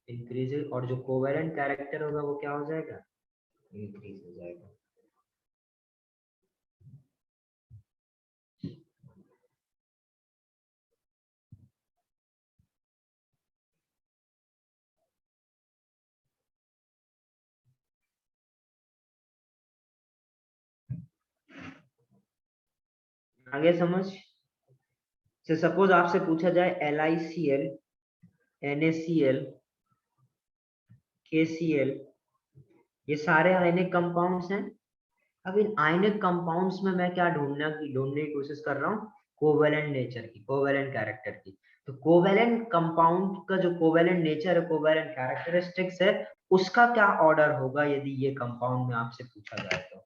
increases, और जो कोवेलेंट कैरेक्टर होगा वो क्या हो जाएगा? इंक्रीज हो जाएगा। आगे समझ? से सपोज आपसे पूछा जाए LiCl, NaCl, KCl, ये सारे आयनिक कंपाउंड्स हैं। अब इन आयनिक कंपाउंड्स में मैं क्या ढूंढने की कोशिश कर रहा हूँ? कोवेलेंट नेचर की, कोवेलेंट कैरेक्टर की। तो कोवेलेंट कंपाउंड का जो कोवेलेंट नेचर है, कोवेलेंट कैरेक्टरिस्टिक्स है, उसका क्या ऑर्डर होगा यदि ये कंपाउंड में आपसे पूछा जाए तो?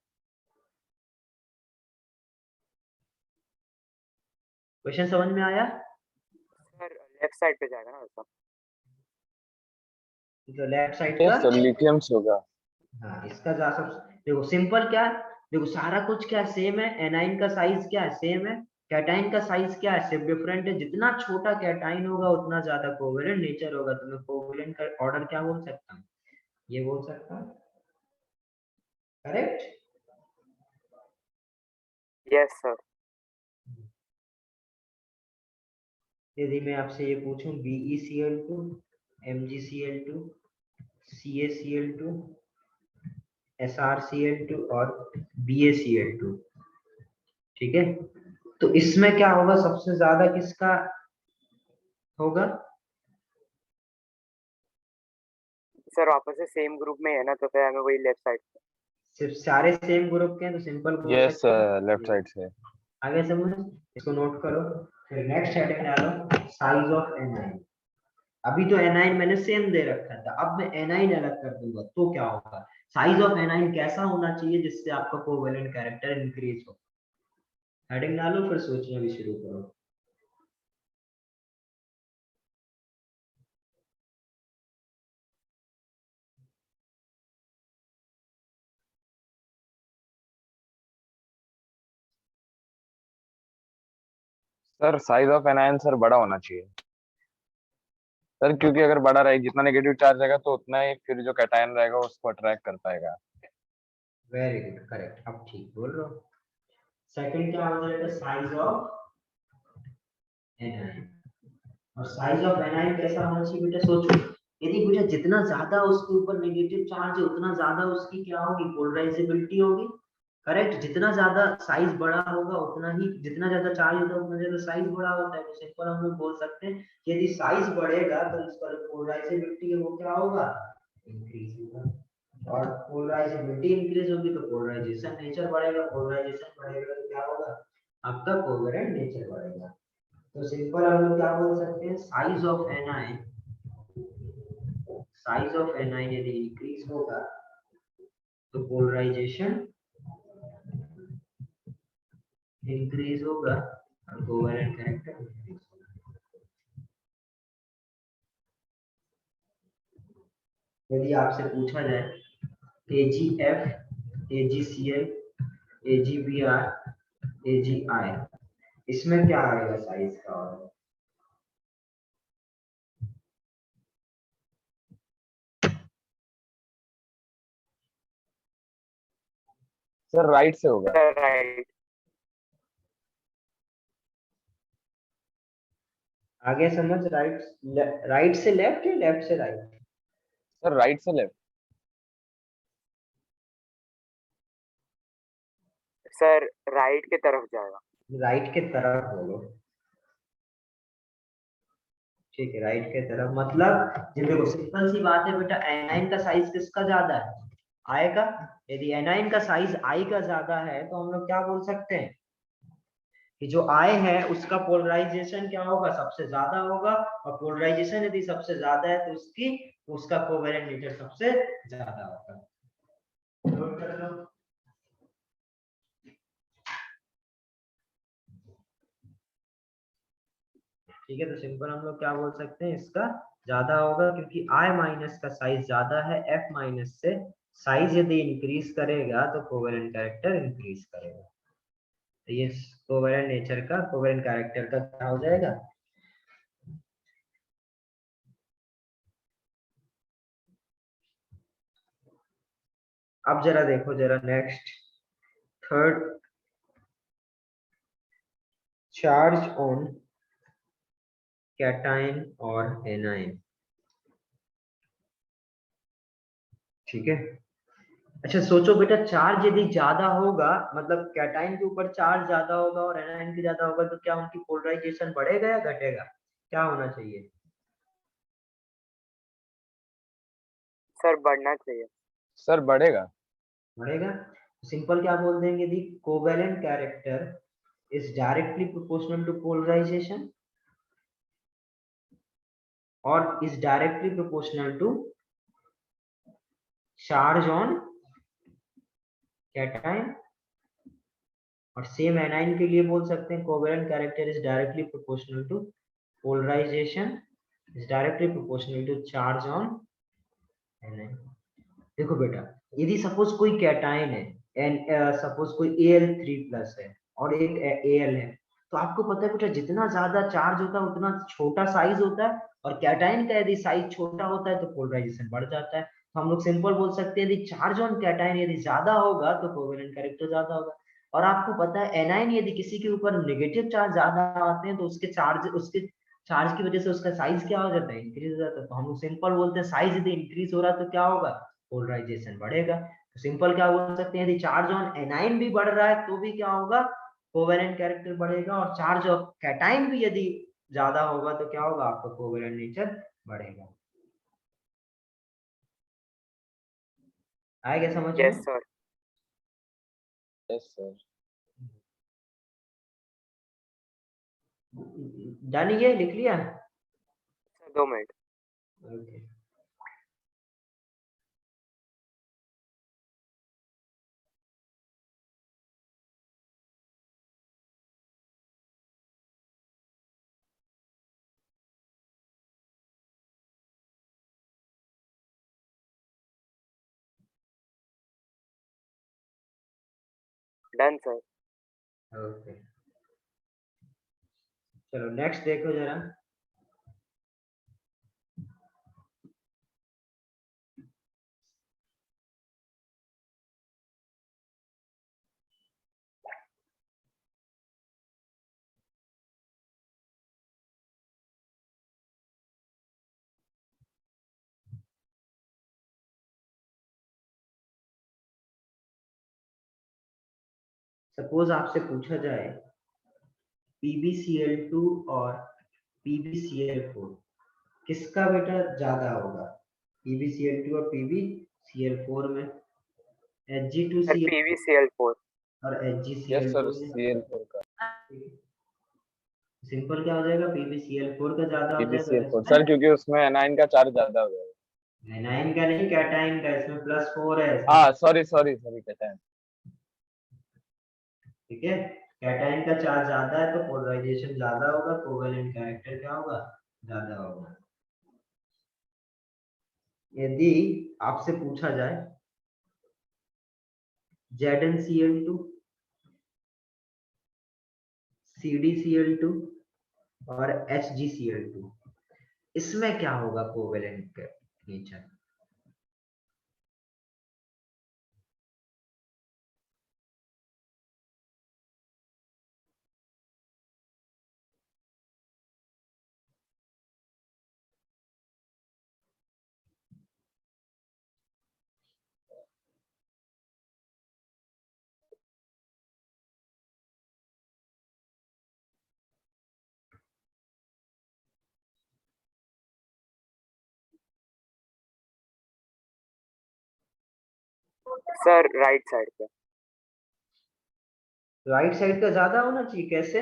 क्वेश्चन समझ में आया? सर लेफ्ट साइड पे जाएगा ना वैसा। जो लेफ्ट साइड का, यस सर, लिथियम से होगा। हाँ इसका सब देखो सिंपल क्या है, देखो सारा कुछ क्या सेम है, एनाइन का साइज क्या है? सेम है। कैटाइन का साइज क्या है, सिर्फ डिफरेंट है। जितना छोटा कैटाइन होगा उतना ज्यादा कोवेलेंट नेचर होगा। तो मैं कोवेलेंट का ऑर्डर क्या बोल सकता हूँ, ये बोल सकता हूँ, करेक्ट। Yes sir. यदि मैं आपसे ये पूछूं BeCl2, MgCl2, CaCl2, SrCl2 और BaCl2, ठीक है, तो इसमें क्या होगा, सबसे ज्यादा किसका होगा? सर वापस से सेम ग्रुप में है ना, तो फिर हमें वही लेफ्ट साइड। सिर्फ सारे सेम ग्रुप के हैं तो सिंपल बोल यस सकते हैं। लेफ्ट साइड से। आगे समझ, इसको नोट करो। फिर नेक्स्ट हेडिंग डालो, साइज ऑफ एनाइन। अभी तो एनाइन मैंने सेम दे रखा था, अब मैं एनाइन अलग कर दूंगा तो क्या होगा। साइज ऑफ एनाइन कैसा होना चाहिए जिससे आपका कोवेलेंट कैरेक्टर इंक्रीज हो। हेडिंग डालो, फिर सोचना भी शुरू करो। Sir size of anion sir बड़ा होना चाहिए सर, क्योंकि अगर बड़ा रहेगा, जितना नेगेटिव चार्ज रहेगा तो उतना ही फिर जो कैटायन रहेगा उसको अट्रैक्ट कर पाएगा। वेरी गुड, करेक्ट, अब ठीक बोल रहे हो। सेकंड क्या हो जाएगा, साइज ऑफ एनाइन। और साइज ऑफ एनाइन कैसा होना चाहिए बेटा, सोचो। यदि बेटा जितना ज्यादा उसके ऊपर नेगेटिव चार्ज है उतना ज्यादा उसकी क्या होगी, पोलराइजेबिलिटी होगी, करेक्ट। जितना ज्यादा साइज बड़ा होगा उतना ही, जितना ज्यादा चार्ज होता है उतना ज्यादा साइज बड़ा होता है। तो सिंपल हम लोग बोल सकते हैं कि यदि साइज बढ़ेगा तो इसका पोलराइजेबिलिटी है वो क्या होगा, इंक्रीज होगा। और पोलराइजेबिलिटी इंक्रीज होगी तो पोलराइजेशन नेचर बढ़ेगा, पोलराइजेशन बढ़ेगा तो क्या होगा, आपका कोवेलेंट नेचर बढ़ेगा। तो सिंपल हम लोग क्या बोल सकते हैं, size of anion, size of anion यदि इंक्रीज होगा तो पोलराइजेशन इंक्रीज होगा और कोवेलेंट कैरेक्टर इंक्रीज होगा। यदि आपसे पूछा जाए AgF, AgCl, AgBr, AgI, इसमें क्या आएगा साइज का ऑर्डर? सर राइट से होगा। राइट। आगे समझ, राइट से लेफ्ट या लेफ्ट से राइट? सर राइट से लेफ्ट। सर राइट के तरफ जाएगा। राइट के तरफ बोलो, ठीक है, राइट के तरफ। मतलब ये देखो सिंपल सी बात है बेटा, एनाइन का साइज किसका ज्यादा है, आई का। यदि एनाइन का साइज आई का ज्यादा है तो हम लोग क्या बोल सकते हैं कि जो आई है उसका पोलराइजेशन क्या होगा, सबसे ज्यादा होगा। और पोलराइजेशन यदि सबसे ज्यादा है तो उसका कोवेलेंट नेचर सबसे ज्यादा होगा। नोट कर लो। ठीक है, तो सिंपल हम लोग क्या बोल सकते हैं, इसका ज्यादा होगा क्योंकि I माइनस का साइज ज्यादा है। F माइनस से साइज यदि इंक्रीज करेगा तो कोवेलेंट कैरेक्टर इंक्रीज करेगा। तो ये कोवेलेंट नेचर का, कोवेलेंट कैरेक्टर का क्या हो जाएगा, अब जरा देखो जरा next, third, charge on cation और एनाइन, ठीक है। अच्छा सोचो बेटा, चार्ज यदि ज्यादा होगा, मतलब कैटाइन के ऊपर चार्ज ज्यादा होगा और एनाइन के ज्यादा होगा, तो क्या उनकी पोलराइजेशन बढ़ेगा या घटेगा, क्या होना चाहिए? सर बढ़ना चाहिए। सर बढ़ेगा। बढ़ेगा। सिंपल क्या बोल देंगे, the covalent character is directly proportional to polarization और is directly proportional to charge on cation. और सेम एनाइन के लिए बोल सकते हैं covalent character is directly proportional to polarization is directly proportional to charge on anion. देखो बेटा, यदि सपोज कोई कैटाइन है एंड सपोज कोई Al3+ है और एक Al है, तो आपको पता है बेटा जितना ज्यादा चार्ज होता है उतना छोटा साइज होता है, और कैटायन का यदि साइज छोटा होता है तो पोलराइजेशन बढ़ जाता है। तो हम लोग सिंपल बोल सकते हैं यदि चार्ज ऑन कैटायन यदि ज्यादा होगा तो कोवेलेंट कैरेक्टर ज्यादा होगा। और आपको पता है एनायन यदि किसी के ऊपर नेगेटिव चार्ज ज्यादा आते हैं तो उसके चार्ज की वजह से उसका साइज क्या हो जाता है, इंक्रीज हो जाता है। तो हम लोग सिंपल बोलते हैं साइज यदि इंक्रीज हो रहा है तो क्या होगा, पोलराइजेशन बढ़ेगा। तो सिंपल क्या बोल सकते हैं, यदि चार्ज ऑन एनायन भी बढ़ रहा है तो भी क्या होगा, कोवेलेंट कैरेक्टर बढ़ेगा। और चार्ज ऑफ कैटायन भी यदि ज्यादा होगा तो क्या होगा, आपका कोवेलेंट नेचर बढ़ेगा। आएगा समझ यस में? सर। Yes sir. डन, ये लिख लिया? Sir 2 minute. Okay. Done sir. Okay, चलो नेक्स्ट देखो जरा। सपोज आपसे पूछा जाए PbCl2 और PbCl4 किसका बेटा ज्यादा होगा, PbCl2 और PbCl4 में, सर Hg2Cl PbCl4। और यस सर, HgCl2 में। CL4 का। सिंपल क्या हो जाएगा, PbCl4 का ज्यादा हो जाएगा PbCl4 इसमें। सर, क्योंकि उसमें एनाइन का चार्ज ज्यादा हो जाएगा। एनाइन का नहीं, कैटाइन का, इसमें +4 है इसमें। हाँ सॉरी सॉरी सॉरी, कैटायन। ठीक है, कैटाइन का चार्ज ज्यादा है तो पोलराइजेशन ज्यादा होगा, कोवेलेंट कैरेक्टर क्या होगा, ज्यादा होगा। यदि आपसे पूछा जाए ZnCl2 CdCl2 और HgCl2 इसमें क्या होगा covalent nature? Sir right side पे। राइट साइड का ज्यादा होना चाहिए, कैसे?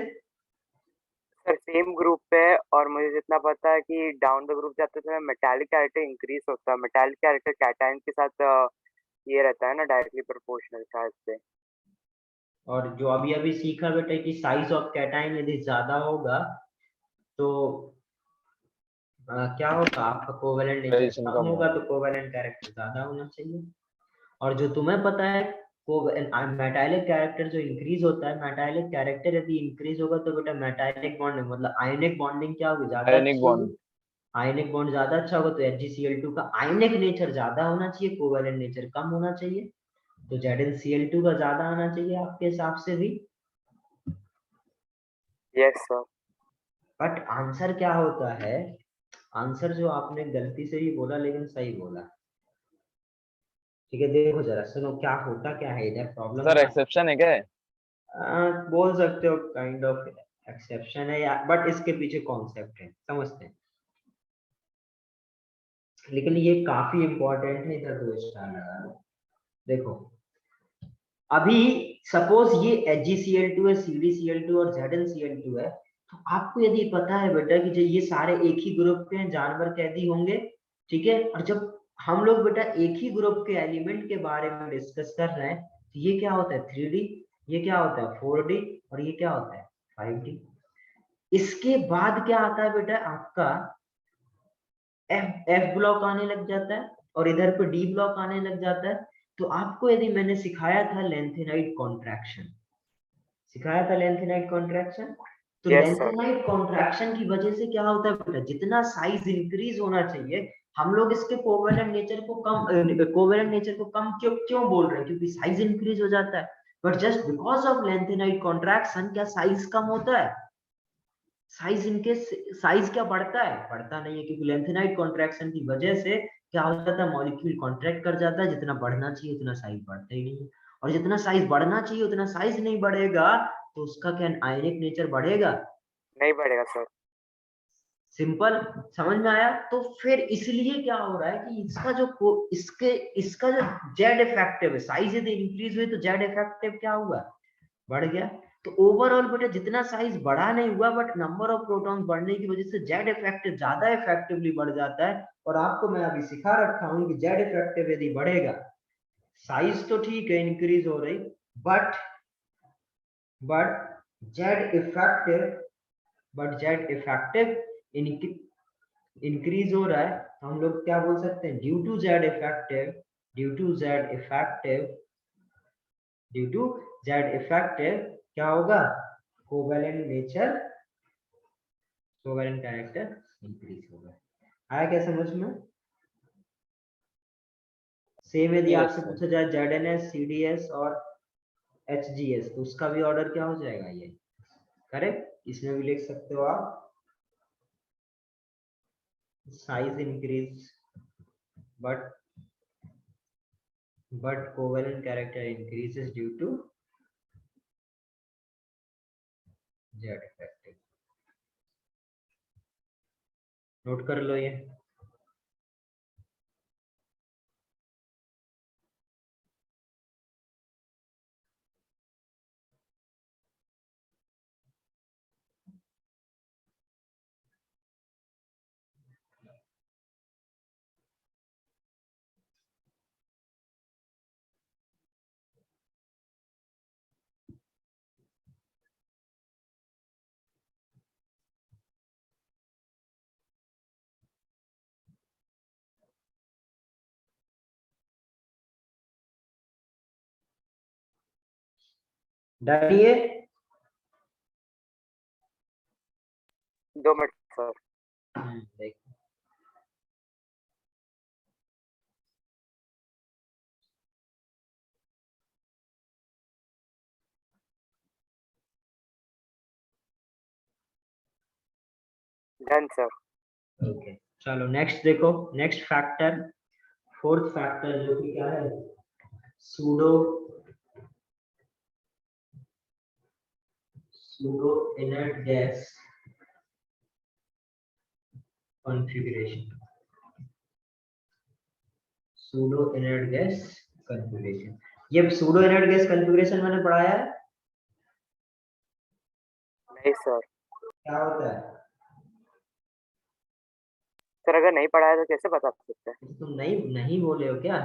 सर सेम ग्रुप पे है, और मुझे जितना पता है कि डाउन द ग्रुप जाते समय मेटालिक कैरेक्टर इंक्रीज होता है। मेटालिक कैरेक्टर कैटायन के साथ ये रहता है ना, डायरेक्टली प्रोपोर्शनल चार्ज से। और जो अभी अभी सीखा बेटा कि साइज ऑफ कैटाइन यदि ज्यादा होगा तो क्या होगा, आपका कोवेलेंट नेचर Radiation कम कम होगा होगा। तो कोवेलेंट कैरेक्टर ज्यादा होना चाहिए। और जो तुम्हें पता है को मेटालिक कैरेक्टर जो इंक्रीज होता है, मेटालिक कैरेक्टर यदि इंक्रीज होगा तो बेटा मेटालिक बॉन्डिंग मतलब आयनिक बॉन्डिंग क्या होगी, ज्यादा आयनिक अच्छी बॉन्ड। होगी। आयनिक बॉन्ड ज्यादा अच्छा होगा तो HgCl2 का आयनिक नेचर ज्यादा होना चाहिए, कोवेलेंट नेचर कम होना चाहिए। तो ZnCl2 का ज्यादा आना चाहिए आपके हिसाब से भी। Yes sir. बट आंसर क्या होता है, आंसर जो आपने गलती से ही बोला लेकिन सही बोला। ठीक है, देखो जरा सुनो क्या होता क्या है इधर, प्रॉब्लम सर क्या एक्सेप्शन है क्या है? बोल सकते हो, काइंड ऑफ एक्सेप्शन है या, बट इसके पीछे कॉन्सेप्ट है, समझते हैं। लेकिन ये काफी इंपॉर्टेंट है, इधर 2 स्टार लगा लो। देखो अभी सपोज ये HgCl2 है, CdCl2 और ZnCl2 है, तो आपको यदि पता है बेटा कि जो ये सारे एक ही ग्रुप के हैं, जानवर कैदी होंगे, ठीक है। और जब हम लोग बेटा एक ही ग्रुप के एलिमेंट के बारे में डिस्कस कर रहे हैं तो ये क्या होता है 3D, ये क्या होता है 4D, और ये क्या होता है 5D। इसके बाद क्या आता है बेटा आपका एफ ब्लॉक आने लग जाता है, और इधर पे डी ब्लॉक आने लग जाता है। तो आपको यदि मैंने सिखाया था लेंथेनाइड कॉन्ट्रैक्शन, सिखाया था लेंथेनाइड कॉन्ट्रैक्शन, तो Yes, sir. लेंथेनाइट कॉन्ट्रैक्शन की वजह से क्या होता है बेटा, जितना साइज इंक्रीज होना चाहिए, हम लोग इसके कोवेलेंट नेचर को कम क्यों बोल रहे हैं, क्योंकि साइज इंक्रीज हो जाता है। But just because of lanthanide contraction क्या साइज कम होता है? साइज इनके साइज क्या बढ़ता है? बढ़ता नहीं है, क्योंकि लेंथेनाइट कॉन्ट्रैक्शन की वजह से क्या हो जाता है, मॉलिक्यूल कॉन्ट्रैक्ट कर जाता है, जितना बढ़ना चाहिए उतना साइज बढ़ता ही नहीं है। और जितना साइज बढ़ना चाहिए उतना साइज नहीं बढ़ेगा, तो उसका क्या आयनिक नेचर बढ़ेगा? नहीं बढ़ेगा सर। सिंपल, समझ में आया? तो फिर इसलिए क्या हो रहा है कि इसका जो जेड इफेक्टिव है, साइज यदि इंक्रीज हुई तो जेड इफेक्टिव क्या हुआ? बढ़ गया। तो ओवरऑल बेटा जितना साइज बढ़ा नहीं हुआ, बट नंबर ऑफ प्रोटॉन्स बढ़ने की वजह से जेड इफेक्टिव ज्यादा इफेक्टिवली बढ़ जाता है। और आपको मैं अभी सिखा रखा हूं कि जेड इफेक्टिव यदि बढ़ेगा, साइज तो ठीक है इंक्रीज हो रही, बट जेड इफेक्टिव इंक्रीज हो रहा है, तो हम लोग क्या बोल सकते हैं, ड्यू टू जेड इफेक्टिव क्या होगा, कोवेलेंट कैरेक्टर इंक्रीज होगा। आया क्या समझ में? सेम यदि Yes, आपसे sir. पूछा जाए ZNS, CDS और HGS, तो उसका भी ऑर्डर क्या हो जाएगा, ये करेक्ट। इसमें भी लिख सकते हो आप, size increase but covalent character increases due to Z effective. Note कर लो ये। डन ये? 2 मिनट सर। देख, डन सर। ओके चलो नेक्स्ट देखो, नेक्स्ट फैक्टर, फोर्थ फैक्टर जो कि क्या है, pseudo inert gas configuration. Pseudo inert gas configuration, ये सूडो इनर्ट गैस कॉन्फ़िगरेशन मैंने पढ़ाया है? नहीं सर। क्या होता है? सर अगर नहीं पढ़ा है तो कैसे बता सकते हैं? तुम नहीं बोले हो क्या?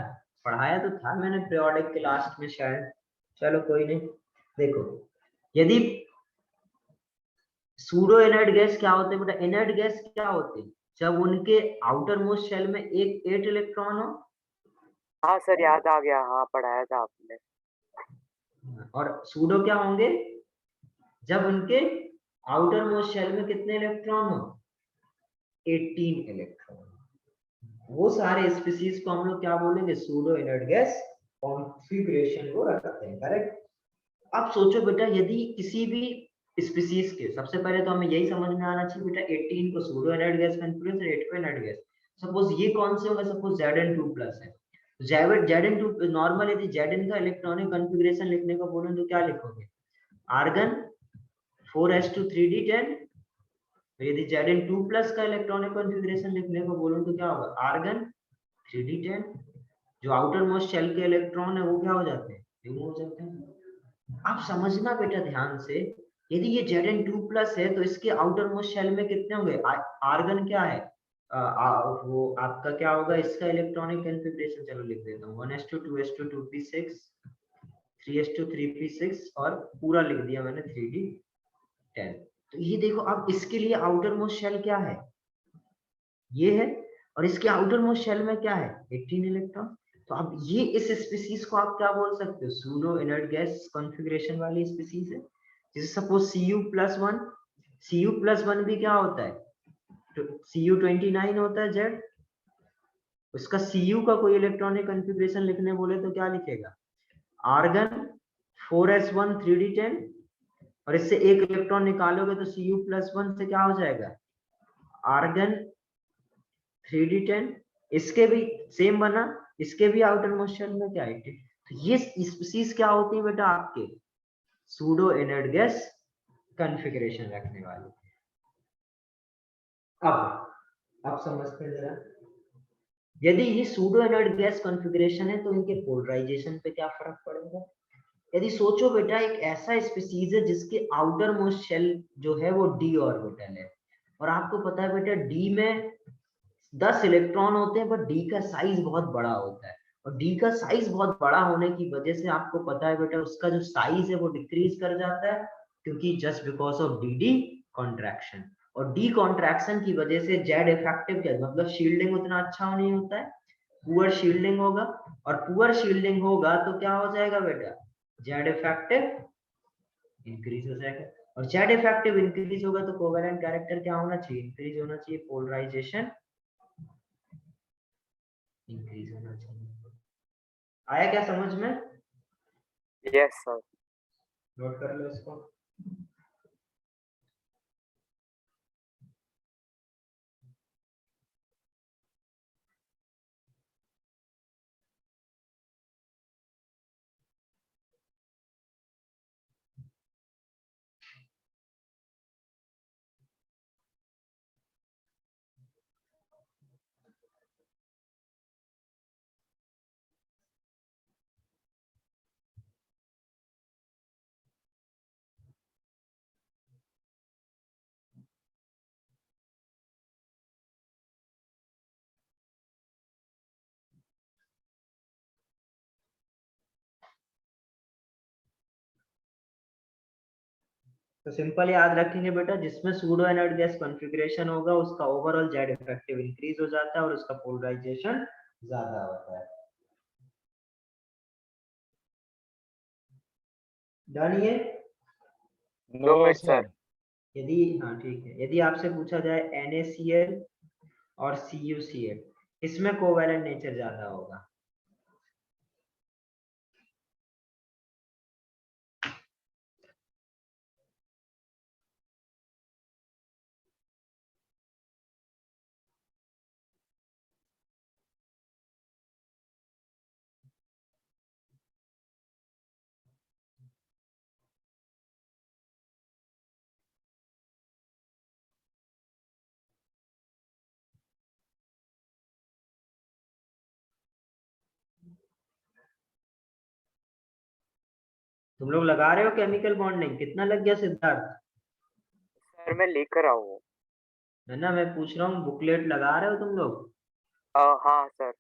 पढ़ाया तो था मैंने पीरियोडिक के लास्ट में शायद। चलो कोई नहीं। देखो, यदि सूडो इनर्ट गैस क्या होते हैं बेटा, इनर्ट गैस क्या होते हैं, जब उनके आउटर मोस्ट शेल में एक 8 इलेक्ट्रॉन हो, हाँ सर याद आ गया, हाँ पढ़ाया था आपने। और सूडो क्या होंगे, जब उनके आउटर मोस्ट शेल में कितने इलेक्ट्रॉन हो, 18 इलेक्ट्रॉन। वो सारे स्पीसीज को हम लोग क्या बोलेंगे, सूडो इनर्ट गैस कॉन्फ़िगरेशन को रखते हैं, करेक्ट। अब सोचो बेटा, यदि किसी भी स्पीसीज के, सबसे पहले तो हमें यही समझ में आना चाहिए बेटा, 18 को सूडो इनर्ट गैस कॉन्फ़िगरेशन, 8 को इनर्ट गैस। सपोज ये कौन से होगा, सपोज Zn2+ है, Zn2 नॉर्मल, यदि Zn का इलेक्ट्रॉनिक कॉन्फ़िगरेशन लिखने को बोले तो क्या लिखोगे, आर्गन 4s2 3d10। यदि Zn2+ का इलेक्ट्रॉनिक कॉन्फ़िगरेशन लिखने को बोलूं तो क्या होगा, आर्गन 3d10। जो आउटर मोस्ट शेल के इलेक्ट्रॉन है वो क्या हो जाते हैं, रिमूव हो जाते हैं। आप समझना बेटा ध्यान से, यदि ये Zn2+ है तो इसके आउटर मोस्ट शेल में कितने होंगे, आर्गन क्या है, वो आपका क्या होगा, इसका इलेक्ट्रॉनिक कॉन्फ़िगरेशन चलो लिख देता हूँ, 1s2 3s2 3p6 और पूरा लिख दिया मैंने 3d10। तो ये देखो, अब इसके लिए आउटर मोस्ट शेल क्या है, ये है, और इसके आउटर मोस्ट शेल में क्या है, 18 इलेक्ट्रॉन। तो अब ये इस स्पीसीज को आप क्या बोल सकते हो, सूडो इनर्ट गैस कॉन्फ़िगरेशन वाली स्पीसीज है। जैसे सपोज Cu+1 Cu+1 भी क्या होता है, तो Cu29 होता है Z, उसका Cu का कोई इलेक्ट्रॉनिक कॉन्फ़िगरेशन लिखने बोले तो क्या लिखेगा, आर्गन 4s1 3d10, और इससे एक इलेक्ट्रॉन निकालोगे तो Cu+1 से क्या हो जाएगा, आर्गन 3d10, इसके भी सेम बना, इसके भी आउटर मोस्ट शेल में क्या है, तो ये स्पीसीज क्या होती है बेटा, आपके सूडो इनर्ट गैस कॉन्फ़िगरेशन रखने वाली। अब समझते हैं जरा, यदि ये सूडो इनर्ट गैस कॉन्फ़िगरेशन है तो इनके पोलराइजेशन पे क्या फर्क पड़ेगा। यदि सोचो बेटा एक ऐसा स्पीसीज है जिसके आउटर मोस्ट शेल जो है वो d ऑर्बिटल है, और आपको पता है बेटा d में 10 इलेक्ट्रॉन होते हैं, पर d का साइज बहुत बड़ा होता है, और d का साइज बहुत बड़ा होने की वजह से आपको पता है बेटा उसका जो साइज है वो डिक्रीज कर जाता है, क्योंकि just because of dd contraction, और d कॉन्ट्रैक्शन की वजह से जेड इफेक्टिव क्या मतलब शील्डिंग उतना अच्छा नहीं होता है, पुअर शील्डिंग होगा, और पुअर शील्डिंग होगा तो क्या हो जाएगा बेटा, जेड इफेक्टिव इंक्रीज हो जाएगा, और जेड इफेक्टिव इंक्रीज होगा तो कोवेलेंट कैरेक्टर क्या होना चाहिए, इंक्रीज होना चाहिए, पोलराइजेशन इंक्रीज होना चाहिए। आया क्या समझ में? Yes sir. नोट कर लो इसको। तो सिंपल याद रखेंगे बेटा, जिसमें सूडो इनर्ट गैस कॉन्फ़िगरेशन होगा उसका ओवरऑल जेड इफेक्टिव इंक्रीज हो जाता है और उसका पोलराइजेशन ज्यादा होता है। डन ये? No no sir. सर। यदि हाँ ठीक है, यदि आपसे पूछा जाए NaCl और CuCl, इसमें कोवेलेंट नेचर ज्यादा होगा, तुम लोग लगा रहे हो केमिकल बॉन्डिंग, कितना लग गया सिद्धार्थ? सर मैं लेकर आऊँ। है ना, मैं पूछ रहा हूँ बुकलेट लगा रहे हो तुम लोग, हाँ सर।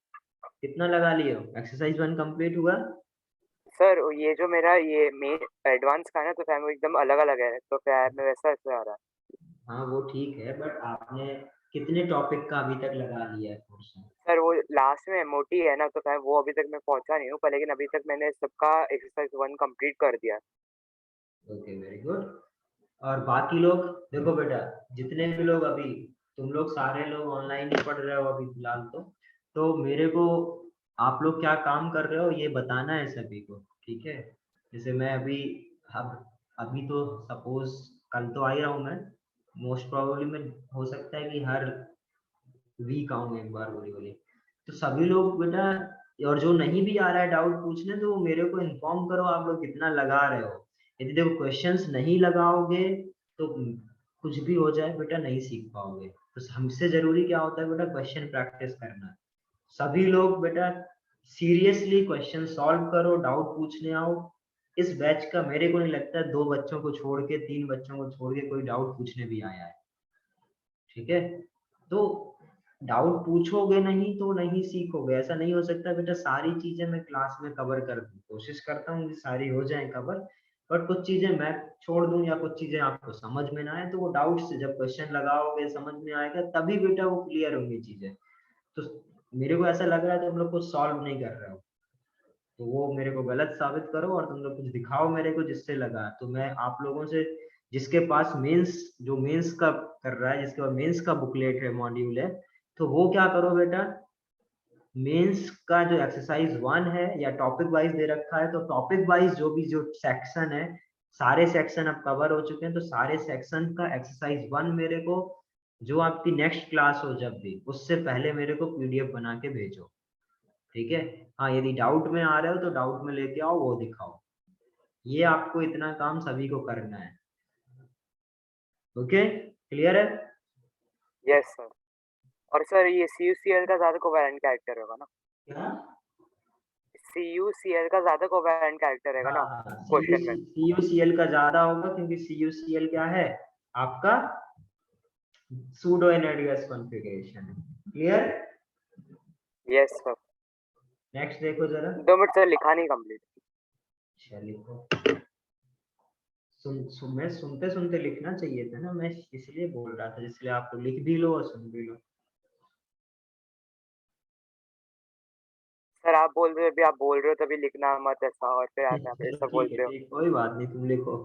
कितना लगा लिए हो, एक्सरसाइज 1 कंप्लीट हुआ? सर ये जो मेरा ये मेन एडवांस का है ना, तो फैम एकदम अलग अलग है, तो फिर मैं वैसा ऐसे आ रहा है। हाँ वो ठीक है, बट आपने कितने टॉपिक का अभी तक लगा लिया है पोर्शन? सर वो लास्ट में मोटी है ना, तो फैम वो अभी तक मैं पहुंचा नहीं हूँ, पर लेकिन अभी तक मैंने सबका एक्सरसाइज 1 कंप्लीट कर दिया। Okay very good. और बाकी लोग, देखो बेटा, जितने भी लोग अभी, तुम लोग सारे लोग ऑनलाइन ही पढ़ रहे हो अभी फिलहाल, तो मेरे को आप लोग क्या काम कर रहे हो ये बताना है सभी को, ठीक है? जैसे मैं अभी, अब अभी तो सपोज कल तो आ ही रहा हूँ मैं, मोस्ट प्रोबेबली मैं, हो सकता है कि हर वीक आऊँ एक बार बोली बोली, तो सभी लोग बेटा, और जो नहीं भी आ रहा है डाउट पूछने, तो मेरे को इन्फॉर्म करो आप लोग कितना लगा रहे हो। यदि देखो क्वेश्चंस नहीं लगाओगे तो कुछ भी हो जाए बेटा, नहीं सीख पाओगे, तो हमसे जरूरी क्या होता है बेटा, क्वेश्चन प्रैक्टिस करना। सभी लोग बेटा सीरियसली क्वेश्चन सॉल्व करो, डाउट पूछने आओ। इस बैच का मेरे को नहीं लगता है 2 बच्चों को छोड़ के, 3 बच्चों को छोड़ के कोई डाउट पूछने भी आया है, ठीक है? तो डाउट पूछोगे नहीं तो नहीं सीखोगे, ऐसा नहीं हो सकता बेटा सारी चीजें मैं क्लास में कवर कर दूं, कोशिश करता हूँ कि सारी हो जाए कवर, बट कुछ चीजें मैं छोड़ दूं या कुछ चीजें आपको समझ में ना आए, तो वो डाउट से जब क्वेश्चन लगाओगे समझ में आएगा, तभी बेटा वो क्लियर होंगी चीजें। तो मेरे को ऐसा लग रहा है तुम लोग कुछ सॉल्व नहीं कर रहे हो, तो वो मेरे को गलत साबित करो और तुम लोग कुछ दिखाओ मेरे को जिससे लगा, तो मैं आप लोगों से जिसके पास मेंस, जो मेंस का कर रहा है, जिसके पास मेंस का बुकलेट है, मॉड्यूल है, तो वो क्या करो बेटा, मेंस का जो एक्सरसाइज 1 है या टॉपिक वाइज दे रखा है, तो टॉपिक वाइज जो भी जो सेक्शन है, सारे सेक्शन अब कवर हो चुके हैं, तो सारे सेक्शन का एक्सरसाइज 1 मेरे को, जो आपकी नेक्स्ट क्लास हो जब भी, उससे पहले मेरे को पीडीएफ बना के भेजो, ठीक है। हाँ, यदि डाउट में आ रहे हो तो डाउट में लेके आओ, वो दिखाओ। ये आपको इतना काम सभी को करना है। ओके, क्लियर है? Yes sir. और सर ये CUCL का ज्यादा कोवेलेंट कैरेक्टर होगा ना? क्या? CUCL का ज्यादा कोवेलेंट कैरेक्टर रहेगा ना हाँ, क्वेश्चन में? CUCL का ज्यादा होगा, क्योंकि CUCL क्या है आपका, pseudo analysis configuration. Clear? Yes sir. Next देखो जरा। 2 मिनट सर, लिखा नहीं कंप्लीट। अच्छा लिखो। मैं सुनते सुनते लिखना चाहिए था ना, मैं इसलिए बोल रहा था, इसलिए आपको लिख भी लो और सुन भी लो। सर आप बोल रहे हो, अभी आप बोल रहे हो तभी लिखना मत ऐसा, और फिर आप चलो ऐसा ठीक है, बोलते हो। ठीक, कोई बात नहीं, तुम लिखो।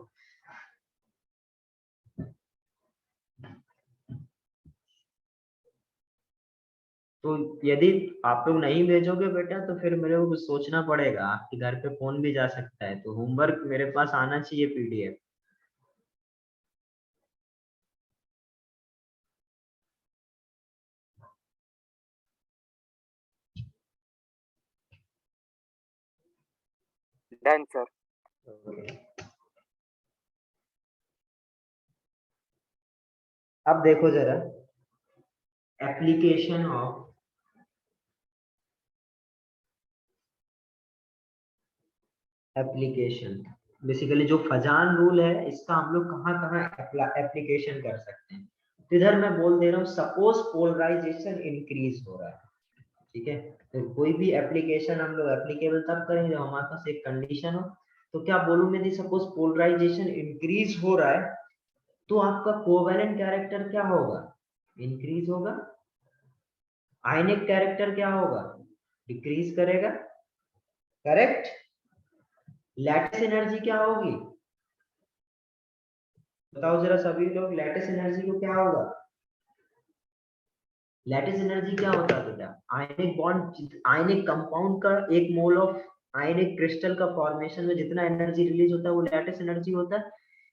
तो यदि आप लोग नहीं भेजोगे बेटा, तो फिर मेरे को कुछ सोचना पड़ेगा, आपके घर पे फोन भी जा सकता है, तो होमवर्क मेरे पास आना चाहिए पीडीएफ। Done sir. अब देखो जरा, एप्लीकेशन ऑफ एप्लीकेशन, बेसिकली जो फजान रूल है, इसका हम लोग कहाँ कहाँ एप्लीकेशन कर सकते हैं। तो इधर मैं बोल दे रहा हूँ, सपोज पोलराइजेशन इंक्रीज हो रहा है, ठीक है, तो कोई भी एप्लीकेशन हम लोग एप्लीकेबल तब करेंगे जब हमारे पास एक कंडीशन हो। तो क्या बोलूं मैं, सपोज पोलराइजेशन इंक्रीज हो रहा है, तो आपका कोवेलेंट कैरेक्टर क्या होगा, इंक्रीज होगा। आयनिक कैरेक्टर क्या होगा, डिक्रीज करेगा, करेक्ट। लैटिस एनर्जी क्या होगी, बताओ जरा सभी लोग, लैटिस एनर्जी को क्या होगा। लैटिस एनर्जी क्या होता है बेटा, आयनिक बॉन्ड, आयनिक कंपाउंड का 1 मोल ऑफ आयनिक क्रिस्टल का फॉर्मेशन में जितना एनर्जी रिलीज होता है, वो लैटिस एनर्जी होता है।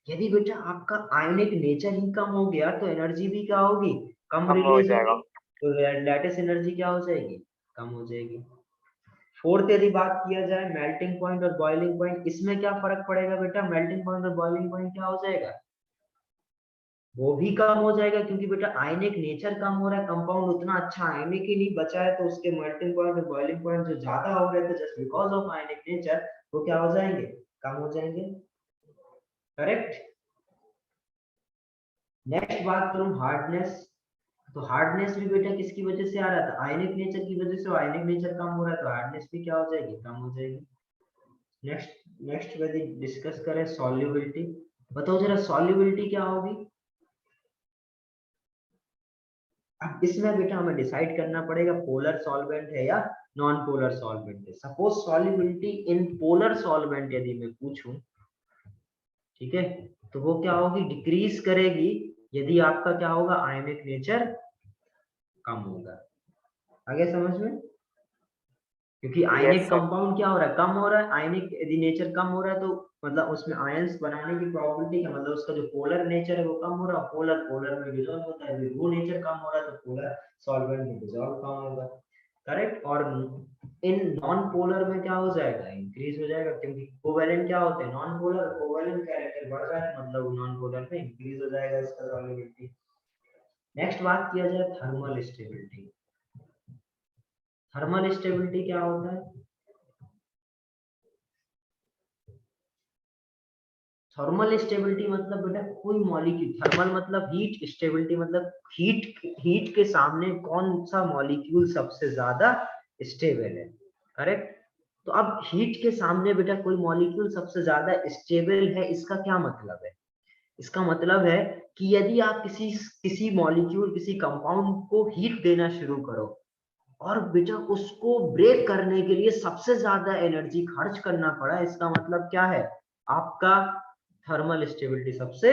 यदि बेटा आपका आयनिक नेचर ही कम हो गया, तो एनर्जी भी क्या होगी, कम कम हो रिलीज जाएगा। होगी, तो लैटिस एनर्जी क्या हो जाएगी, कम हो जाएगी। फोर्थ यदि बात किया जाए मेल्टिंग पॉइंट और बॉइलिंग पॉइंट, इसमें क्या फर्क पड़ेगा बेटा, मेल्टिंग पॉइंट और बॉइलिंग पॉइंट क्या हो जाएगा, वो भी कम हो जाएगा, क्योंकि बेटा आयनिक नेचर कम हो रहा है, कंपाउंड उतना अच्छा आयनिक ही नहीं बचा है, तो उसके मेल्टिंग पॉइंट और बॉइलिंग पॉइंट जो ज्यादा हो रहे थे just because of ionic nature, वो क्या हो जाएंगे, कम हो जाएंगे, करेक्ट। नेक्स्ट बात करूं हार्डनेस, तो हार्डनेस भी बेटा किसकी वजह से आ रहा था, आयनिक नेचर की वजह से, आयनिक नेचर कम हो रहा है, तो हार्डनेस भी क्या हो जाएगी, कम हो जाएगी। नेक्स्ट यदि डिस्कस करें सॉल्युबिलिटी, बताओ जरा सॉल्युबिलिटी क्या होगी। अब इसमें बेटा हमें डिसाइड करना पड़ेगा पोलर सॉल्वेंट है या नॉन पोलर सॉल्वेंट है। Suppose solubility in polar solvent यदि मैं पूछूं, ठीक है, तो वो क्या होगी, डिक्रीज करेगी, यदि आपका क्या होगा, आयनिक नेचर कम होगा। आगे समझ में, क्योंकि आयनिक यस सर। कंपाउंड क्या हो रहा है, कम हो रहा है, आयनिक यदि नेचर कम हो रहा है, तो मतलब उसमें आयंस बनाने की प्रोबेबिलिटी का मतलब उसका जो पोलर नेचर है वो कम हो रहा है, पोलर पोलर में डिसॉल्व होता है, वो नेचर कम हो रहा है, तो पोलर सॉल्वेंट में डिसॉल्व कम होगा, करेक्ट। और इन नॉन पोलर में क्या हो जाएगा, इंक्रीज हो जाएगा, क्योंकि कोवेलेंट क्या होते हैं, नॉन पोलर, कोवेलेंट कैरेक्टर बढ़ रहा है, मतलब नॉन पोलर में इंक्रीज हो जाएगा इसका सॉल्युबिलिटी। नेक्स्ट बात किया जाए थर्मल स्टेबिलिटी, थर्मल स्टेबिलिटी क्या होता है, थर्मल स्टेबिलिटी मतलब बेटा कोई मॉलिक्यूल, थर्मल मतलब हीट, स्टेबिलिटी मतलब हीट के सामने कौन सा मॉलिक्यूल सबसे ज्यादा स्टेबल है, करेक्ट। तो अब हीट के सामने बेटा कोई मॉलिक्यूल सबसे ज्यादा स्टेबल है, इसका क्या मतलब है, इसका मतलब है कि यदि आप किसी मॉलिक्यूल, किसी कंपाउंड को हीट देना शुरू करो, और बेटा उसको ब्रेक करने के लिए सबसे ज्यादा एनर्जी खर्च करना पड़ा, इसका मतलब क्या है, आपका थर्मल स्टेबिलिटी सबसे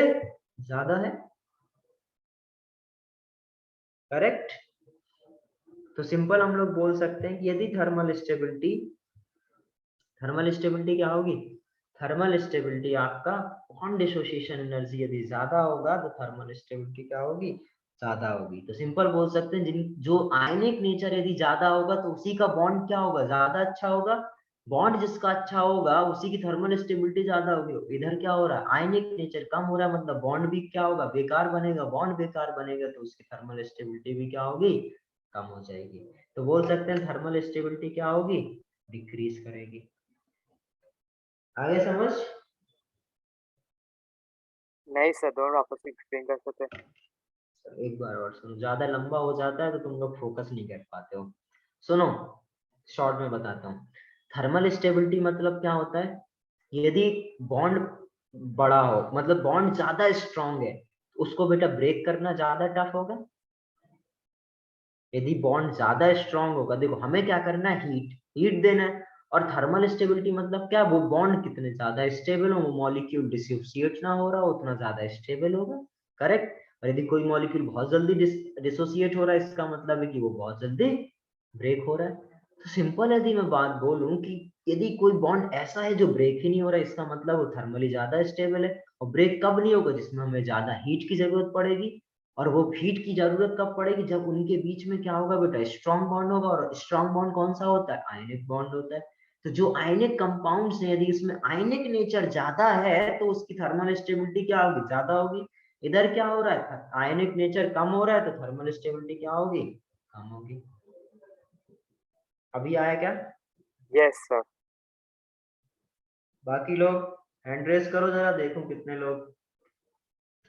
ज्यादा है, करेक्ट। तो सिंपल हम लोग बोल सकते हैं कि यदि थर्मल स्टेबिलिटी क्या होगी, थर्मल स्टेबिलिटी आपका बॉन्ड डिसोसिएशन एनर्जी यदि ज्यादा होगा तो थर्मल स्टेबिलिटी क्या होगी, ज्यादा होगी। तो सिंपल बोल सकते हैं जिन जो आयनिक नेचर यदि ज्यादा होगा तो उसी का बॉन्ड क्या होगा, ज्यादा अच्छा होगा। बॉन्ड जिसका अच्छा होगा उसी की थर्मल स्टेबिलिटी ज्यादा होगी। इधर क्या हो रहा है, आयनिक नेचर कम हो रहा है, मतलब बॉन्ड भी क्या होगा, बेकार बनेगा। बॉन्ड बेकार बनेगा तो उसकी थर्मल स्टेबिलिटी भी क्या होगी, कम हो जाएगी। तो बोल सकते हैं थर्मल स्टेबिलिटी क्या होगी, डिक्रीज करेगी। आगे समझ। नहीं सर, दोनों आपस में एक्सप्लेन कर सकते हैं। एक बार और सुनो, ज्यादा लंबा हो जाता है तो तुम लोग फोकस नहीं कर पाते हो। सुनो, शॉर्ट में बताता हूँ। थर्मल स्टेबिलिटी मतलब क्या होता है, यदि बॉन्ड बड़ा हो, मतलब बॉन्ड ज्यादा स्ट्रांग है, उसको बेटा ब्रेक करना ज्यादा टफ होगा। यदि बॉन्ड ज्यादा स्ट्रांग होगा, देखो हमें क्या करना है, हीट देना है। और थर्मल स्टेबिलिटी मतलब क्या, वो बॉन्ड कितने ज्यादा स्टेबल हो, वो मॉलिक्यूल डिसोसिएट ना हो रहा हो, उतना ज्यादा स्टेबल होगा, करेक्ट। और यदि कोई मॉलिक्यूल बहुत जल्दी डिसोसिएट हो रहा है, इसका मतलब है कि वो बहुत जल्दी ब्रेक हो रहा है। तो सिंपल यदि मैं बात बोलूं कि यदि कोई बॉन्ड ऐसा है जो ब्रेक ही नहीं हो रहा है, इसका मतलब वो थर्मली ज्यादा स्टेबल है। और ब्रेक कब नहीं होगा, जिसमें हमें ज्यादा हीट की जरूरत पड़ेगी। और वो हीट की जरूरत कब पड़ेगी, जब उनके बीच में क्या होगा बेटा, स्ट्रॉन्ग बॉन्ड होगा। और स्ट्रॉन्ग बॉन्ड कौन सा होता है, आयनिक बॉन्ड होता है। तो जो आयनिक कंपाउंड्स है, यदि इसमें आयनिक नेचर ज्यादा है तो उसकी थर्मल स्टेबिलिटी क्या होगी, ज्यादा होगी। इधर क्या हो रहा है, आयनिक नेचर कम हो रहा है तो थर्मल स्टेबिलिटी क्या होगी, कम होगी। अभी आया क्या। Yes sir. बाकी लोग हैंड रेस करो जरा, देखो कितने लोग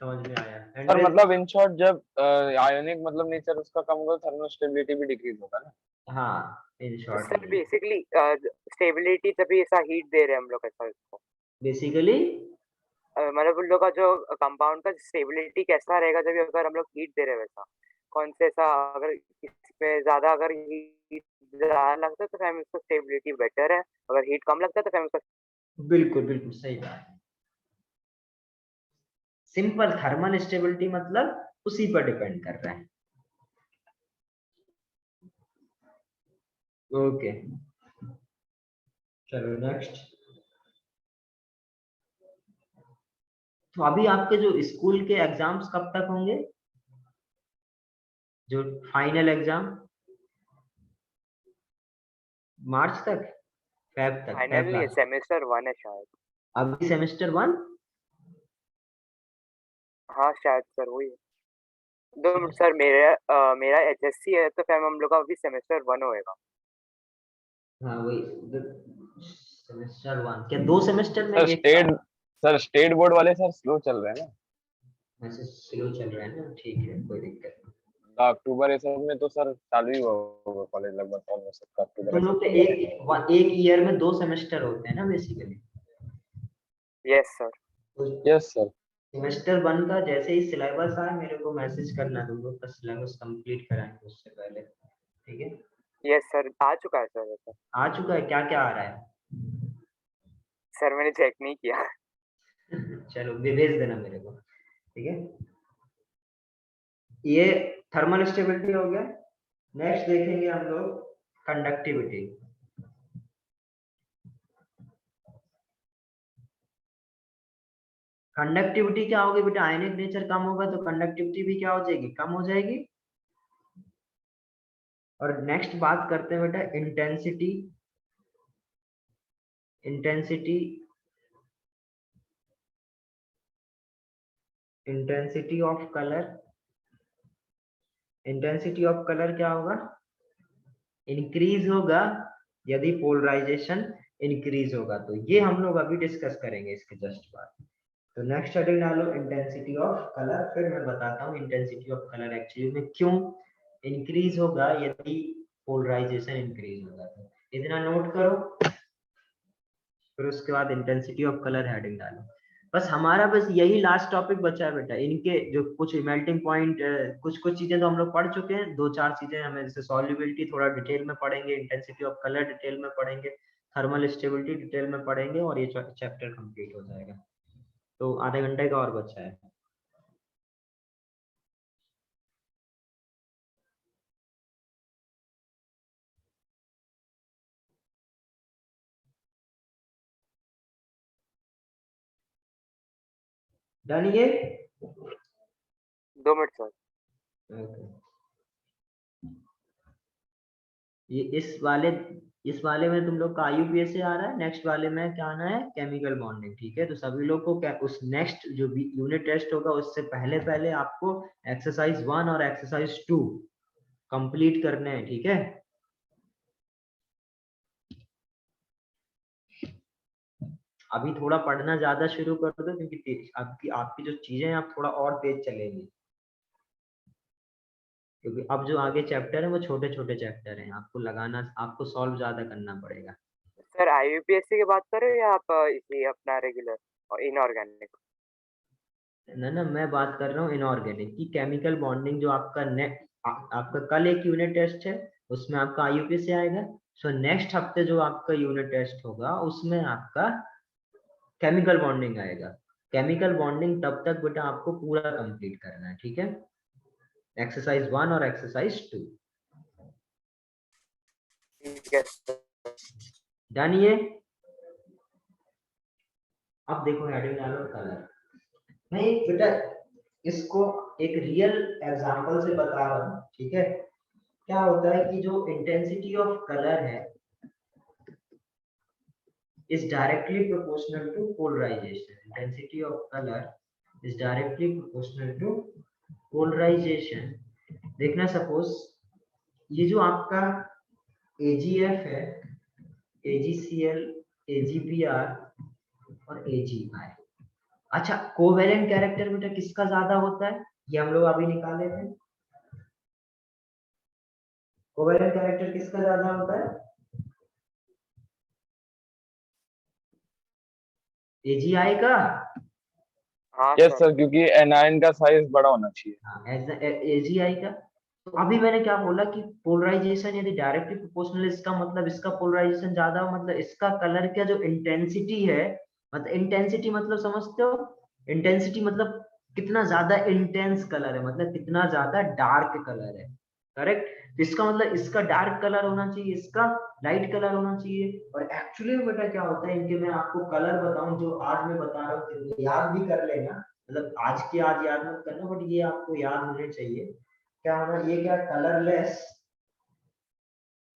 समझ में आया। Hand sir raise. मतलब इन शॉर्ट जब आयोनिक मतलब नेचर उसका कम होगा, थर्मल स्टेबिलिटी भी डिक्रीज होगा ना। हाँ, इन शॉर्ट सर ये बेसिकली स्टेबिलिटी तभी ऐसा हीट दे रहे हैं हम लोग ऐसा इसको। बेसिकली। मतलब उन लोग का जो कंपाउंड का स्टेबिलिटी कैसा रहेगा जब अगर हम लोग हीट दे रहे हैं वैसा, कौन से ऐसा अगर इसमें ज्यादा अगर हीट ज्यादा लगता है तो फिर हम इसको स्टेबिलिटी बेटर है, अगर हीट कम लगता है तो फिर हम इसका। बिल्कुल बिल्कुल सही बात है। सिंपल थर्मल स्टेबिलिटी मतलब उसी पर डिपेंड कर रहा है। ओके, चलो नेक्स्ट। तो अभी आपके जो स्कूल के एग्जाम्स कब तक होंगे, जो फाइनल एग्जाम, मार्च तक, फेब तक, फेब फाइनली लास्ट। सेमेस्टर 1 है शायद। अभी सेमेस्टर 1। हाँ शायद सर वही है। दो सर मेरा एचएससी है तो फिर हम लोग का अभी सेमेस्टर 1 होएगा। हाँ वही, सेमेस्टर 1 क्या, 2 सेमेस्टर में सर एक साथ। स्टेट बोर्ड वाले सर स्लो चल रहे हैं ना। वैसे स्लो चल रहा है ना, ठीक है, कोई दिक्कत नहीं। अक्टूबर ये सब में तो सर चालू ही होगा कॉलेज, लगभग ऑलमोस्ट सबका अक्टूबर तुम ऐसे लोग के चल रहा है। एक ईयर में 2 सेमेस्टर होते हैं ना basically. Yes sir. Yes sir. Semester 1 का जैसे ही सिलेबस आए मेरे को मैसेज करना, तुम लोग का सिलेबस कंप्लीट कराएंगे उससे पहले, ठीक है। यस सर आ चुका है सर वैसे। आ चुका है, क्या क्या आ रहा है। सर मैंने चेक नहीं किया। चलो भेज देना मेरे को, ठीक है। ये थर्मल स्टेबिलिटी हो गया। नेक्स्ट देखेंगे हम लोग कंडक्टिविटी। कंडक्टिविटी क्या होगी बेटा, आयनिक नेचर कम होगा तो कंडक्टिविटी भी क्या हो जाएगी, कम हो जाएगी। और नेक्स्ट बात करते हैं बेटा intensity. Intensity intensity of colour. Intensity of colour क्या होगा, इंक्रीज होगा यदि पोलराइजेशन इंक्रीज होगा। तो ये हम लोग अभी डिस्कस करेंगे इसके जस्ट बाद। तो नेक्स्ट हेडिंग डालो इंटेंसिटी ऑफ कलर, फिर मैं बताता हूँ इंटेंसिटी ऑफ कलर एक्चुअली में क्यों इंक्रीज होगा यदि पोलराइजेशन इंक्रीज होगा। तो इतना नोट करो, फिर उसके बाद इंटेंसिटी ऑफ कलर हेडिंग डालो। बस हमारा बस यही लास्ट टॉपिक बचा है बेटा। इनके जो कुछ मेल्टिंग पॉइंट, कुछ कुछ चीजें तो हम लोग पढ़ चुके हैं, 2-4 चीजें हमें, जैसे सॉल्युबिलिटी थोड़ा डिटेल में पढ़ेंगे, इंटेंसिटी ऑफ कलर डिटेल में पढ़ेंगे, थर्मल स्टेबिलिटी डिटेल में पढ़ेंगे, और ये चैप्टर कंप्लीट हो जाएगा। तो आधे घंटे का और बचा है। डन ये? 2 मिनट सर। Okay. ये इस वाले में तुम लोग का IUPAC से आ रहा है, नेक्स्ट वाले में क्या आना है, केमिकल बॉन्डिंग। ठीक है, तो सभी लोग को क्या उस नेक्स्ट जो भी यूनिट टेस्ट होगा उससे पहले पहले आपको एक्सरसाइज 1 और एक्सरसाइज 2 कंप्लीट करने हैं। ठीक है, अभी थोड़ा पढ़ना ज्यादा शुरू कर दो, क्योंकि आपकी आपकी जो चीजें हैं आप थोड़ा और तेज चलेंगी, क्योंकि अब जो आगे चैप्टर है वो छोटे छोटे चैप्टर हैं, आपको लगाना, आपको सॉल्व ज्यादा करना पड़ेगा। सर IUPAC की बात कर रहे हो या आप इसी अपना रेगुलर और इनऑर्गेनिक? ना ना, मैं बात कर रहा हूँ इनऑर्गेनिक की। केमिकल बॉन्डिंग जो आपका आपका कल एक यूनिट टेस्ट है, उसमें आपका IUPAC आएगा। सो नेक्स्ट हफ्ते जो आपका यूनिट टेस्ट होगा उसमें आपका केमिकल बॉन्डिंग आएगा। केमिकल बॉन्डिंग तब तक बेटा आपको पूरा कंप्लीट करना है। ठीक है, एक्सरसाइज 1 और एक्सरसाइज 2। ठीक है सर। डन ये? अब देखो हेडिंग डालो कलर। मैं एक बेटा इसको एक रियल एग्जांपल से बता रहा हूँ। ठीक है, क्या होता है कि जो इंटेंसिटी ऑफ कलर है is directly proportional to polarization. Intensity of color is directly proportional to polarization. देखना, सपोज ये जो आपका AgF है, AgCl, AgBr और AgI। अच्छा, कोवेलेंट कैरेक्टर बेटा किसका ज्यादा होता है, ये हम लोग अभी निकाले थे। कोवेलेंट कैरेक्टर किसका ज्यादा होता है? AgI का। हाँ यस सर। सर, क्योंकि एनायन का साइज बड़ा होना चाहिए। हाँ, AgI का। तो अभी मैंने क्या बोला कि पोलराइजेशन यदि डायरेक्टली प्रोपोर्शनल, इसका मतलब इसका पोलराइजेशन ज्यादा हो, मतलब इसका कलर का जो इंटेंसिटी है, मतलब इंटेंसिटी मतलब समझते हो, इंटेंसिटी मतलब कितना ज्यादा इंटेंस कलर है, मतलब कितना ज्यादा डार्क कलर है। करेक्ट, तो इसका मतलब इसका डार्क कलर होना चाहिए, इसका लाइट कलर होना चाहिए। और एक्चुअली में बेटा क्या होता है, इनके मैं आपको कलर बताऊं जो आज मैं बता रहा हूँ, याद भी कर लेना, मतलब आज के आज याद मत करना, बट ये आपको याद होने चाहिए। क्या होना, ये क्या, कलरलेस।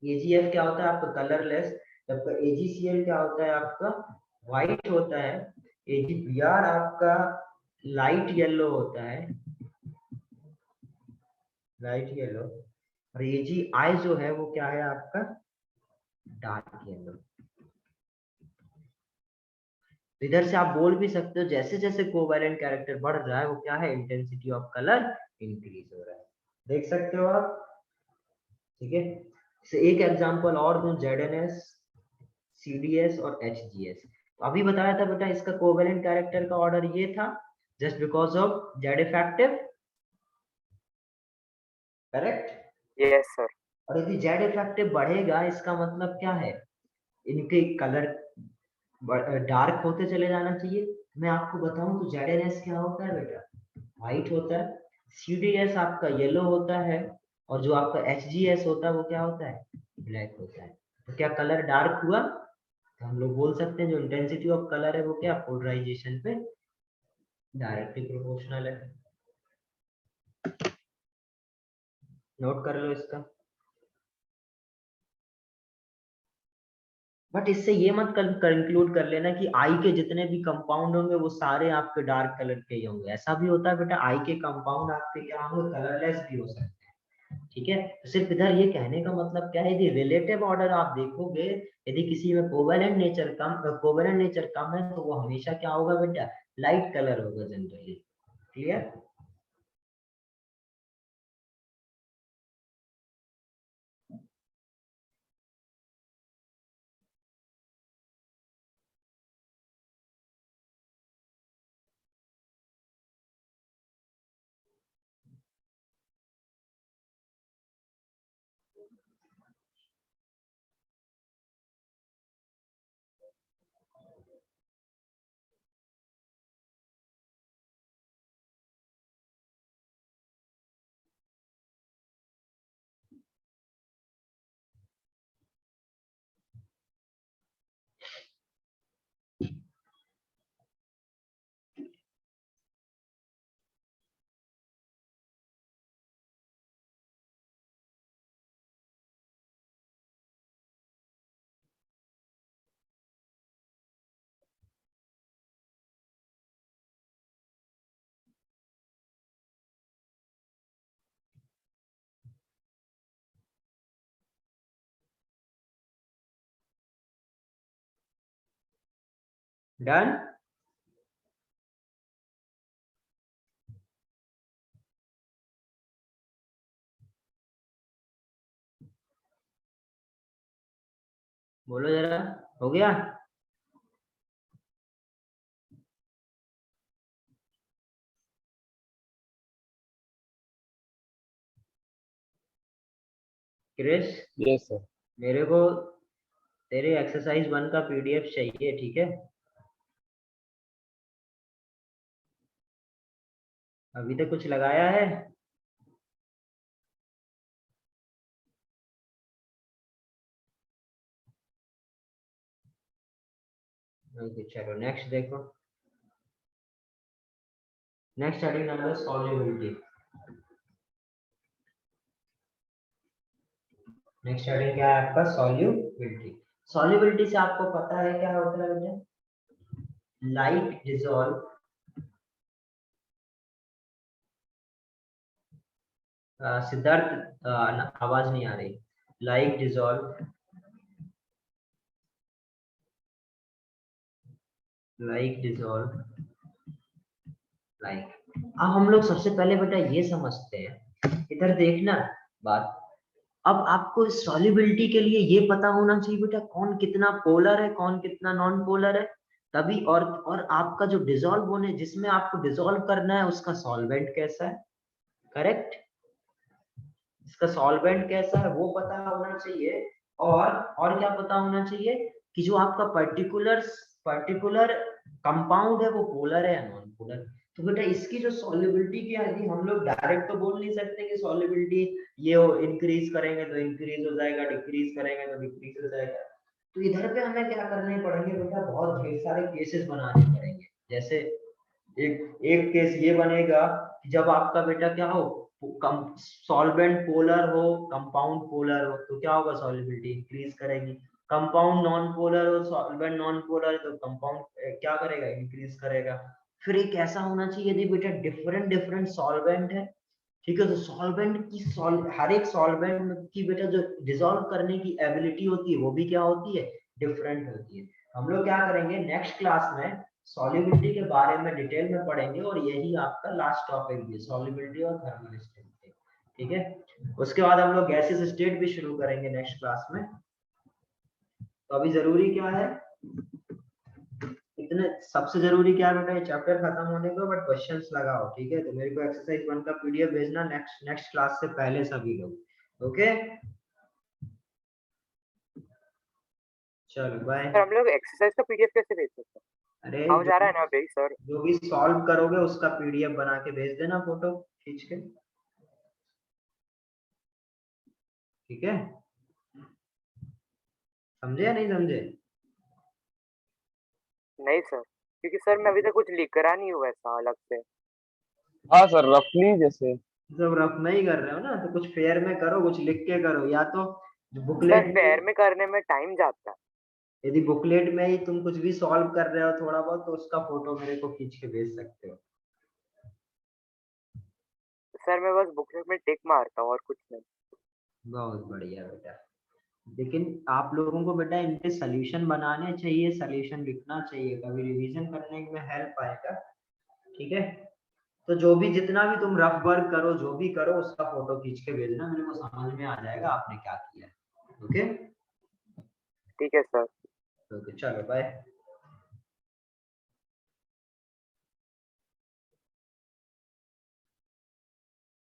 AgF क्या होता है आपका, कलरलेस। जबकि AgCl क्या होता है आपका, व्हाइट होता है। AgBr आपका लाइट येलो होता है, लाइट येलो। और AgI जो है वो क्या है आपका, डार्क येलो। इधर से आप बोल भी सकते हो, जैसे जैसे कोवैलेंट कैरेक्टर बढ़ रहा है वो क्या है, इंटेंसिटी ऑफ कलर इंक्रीज हो रहा है। देख सकते हो आप। ठीक है, से एक एग्जांपल और दूं, ZnS, CdS और HgS। अभी बताया था बेटा इसका कोवेलेंट कैरेक्टर का ऑर्डर ये था, just because of Z effective. Correct. Yes sir. और यदि जेड इफेक्टिव बढ़ेगा इसका मतलब क्या है, इनके कलर डार्क होते चले जाना चाहिए। मैं आपको बताऊं तो ZnS क्या होता है बेटा, व्हाइट होता है। CdS आपका येलो होता है। और जो आपका HgS होता है वो क्या होता है, ब्लैक होता है। तो क्या कलर डार्क हुआ, तो हम लोग बोल सकते हैं जो इंटेंसिटी ऑफ कलर है वो क्या, पोलराइजेशन पे डायरेक्टली प्रोपोर्शनल है। नोट कर लो इसका। बट इससे ये मत कंक्लूड कर लेना कि आई के जितने भी कंपाउंड होंगे वो सारे आपके डार्क कलर के ही होंगे, ऐसा भी होता है बेटा, आई के कंपाउंड आपके क्या होंगे, कलरलेस भी हो सकते हैं। ठीक है, तो सिर्फ इधर ये कहने का मतलब क्या है, यदि रिलेटिव ऑर्डर आप देखोगे, यदि किसी में कोवेलेंट नेचर कम है तो वो हमेशा क्या होगा बेटा, लाइट कलर होगा जनरली। क्लियर? डन। बोलो जरा, हो गया? Chris, yes sir. मेरे को तेरे एक्सरसाइज 1 का पीडीएफ चाहिए, ठीक है? अभी तक कुछ लगाया है? ओके चलो नेक्स्ट देखो। Next heading number solubility. Next heading क्या है आपका? सॉल्युबिलिटी। सॉल्युबिलिटी से आपको पता है क्या होता है बेटा? लाइट डिसॉल्व सिद्धार्थ आवाज नहीं आ रही। Like dissolve, like dissolve, like. अब हम लोग सबसे पहले बेटा ये समझते हैं, इधर देखना बात। अब आपको सॉल्युबिलिटी के लिए ये पता होना चाहिए बेटा कौन कितना पोलर है, कौन कितना नॉन पोलर है, तभी। और आपका जो डिसॉल्व होने, जिसमें आपको डिसॉल्व करना है, उसका सॉल्वेंट कैसा है, करेक्ट? इसका सॉल्वेंट कैसा है वो पता होना चाहिए। और क्या पता होना चाहिए कि जो आपका पर्टिकुलर कंपाउंड है वो पोलर है या नॉन पोलर। तो बेटा इसकी जो सॉल्युबिलिटी की है, हम लोग डायरेक्ट तो बोल नहीं सकते कि सॉल्युबिलिटी ये हो, इंक्रीज करेंगे तो इंक्रीज हो जाएगा, डिक्रीज करेंगे तो डिक्रीज हो जाएगा। तो इधर पे हमें क्या करने पड़ेंगे बेटा? बहुत ढेर सारे केसेस बनाने पड़ेंगे। जैसे एक एक केस ये बनेगा कि जब आपका बेटा क्या हो, सॉल्वेंट पोलर हो, कंपाउंड पोलर हो, तो क्या होगा? सॉल्युबिलिटी इंक्रीज करेगी। कंपाउंड नॉन पोलर हो, सॉल्वेंट नॉन पोलर, तो कंपाउंड क्या करेगा? इंक्रीज करेगा। फिर एक ऐसा होना चाहिए यदि बेटा डिफरेंट डिफरेंट सॉल्वेंट है, ठीक है, तो सॉल्वेंट की हर एक सॉल्वेंट की बेटा जो डिसॉल्व करने की एबिलिटी होती है वो भी क्या होती है? डिफरेंट होती है। हम लोग क्या करेंगे नेक्स्ट क्लास में, सॉल्युबिलिटी के बारे में डिटेल में पढ़ेंगे, और यही आपका लास्ट टॉपिक भी है, सॉल्युबिलिटी और थर्मल स्टेबिलिटी, ठीक है? उसके बाद हम लोग गैसेस स्टेट भी शुरू करेंगे नेक्स्ट क्लास में। तो अभी जरूरी क्या है, इतने सबसे जरूरी क्या है बेटा? ये चैप्टर खत्म होने को बट क्वेश्चंस लगाओ, ठीक है? तो मेरे को एक्सरसाइज 1 का पीडीएफ भेजना नेक्स्ट क्लास से पहले सभी लोग, ओके? चलो बाय। सर हम लोग एक्सरसाइज का पीडीएफ कैसे भेज सकते हैं? अरे हाँ जा रहा है ना अभी सर। जो भी सॉल्व करोगे उसका पीडीएफ बना के भेज देना, फोटो खींच के, ठीक है? समझे या नहीं समझे? नहीं सर, क्योंकि सर मैं अभी तक कुछ लिख रहा नहीं हूँ ऐसा अलग से। हाँ सर, रफली जैसे। जब रफ नहीं कर रहे हो ना तो कुछ फेयर में करो, कुछ लिख के करो, या तो सर बुकलेट फेयर में करने में टाइम जाता है। यदि बुकलेट में ही तुम कुछ भी सॉल्व कर रहे हो थोड़ा बहुत, तो उसका फोटो मेरे को खींच के भेज सकते हो। सर मैं बस बुकलेट में टिक मारता हूँ और कुछ नहीं। बहुत बढ़िया बेटा। लेकिन आप लोगों को बेटा इनके सॉल्यूशन बनाने चाहिए, सॉल्यूशन लिखना चाहिए, कभी रिवीजन करने में हेल्प आएगा, ठीक है? तो जो भी जितना भी तुम रफ वर्क करो, जो भी करो, उसका फोटो खींच के भेजना, मेरे को समझ में आ जाएगा आपने क्या किया है, ओके? ठीक है सर। ओके चलो बाय।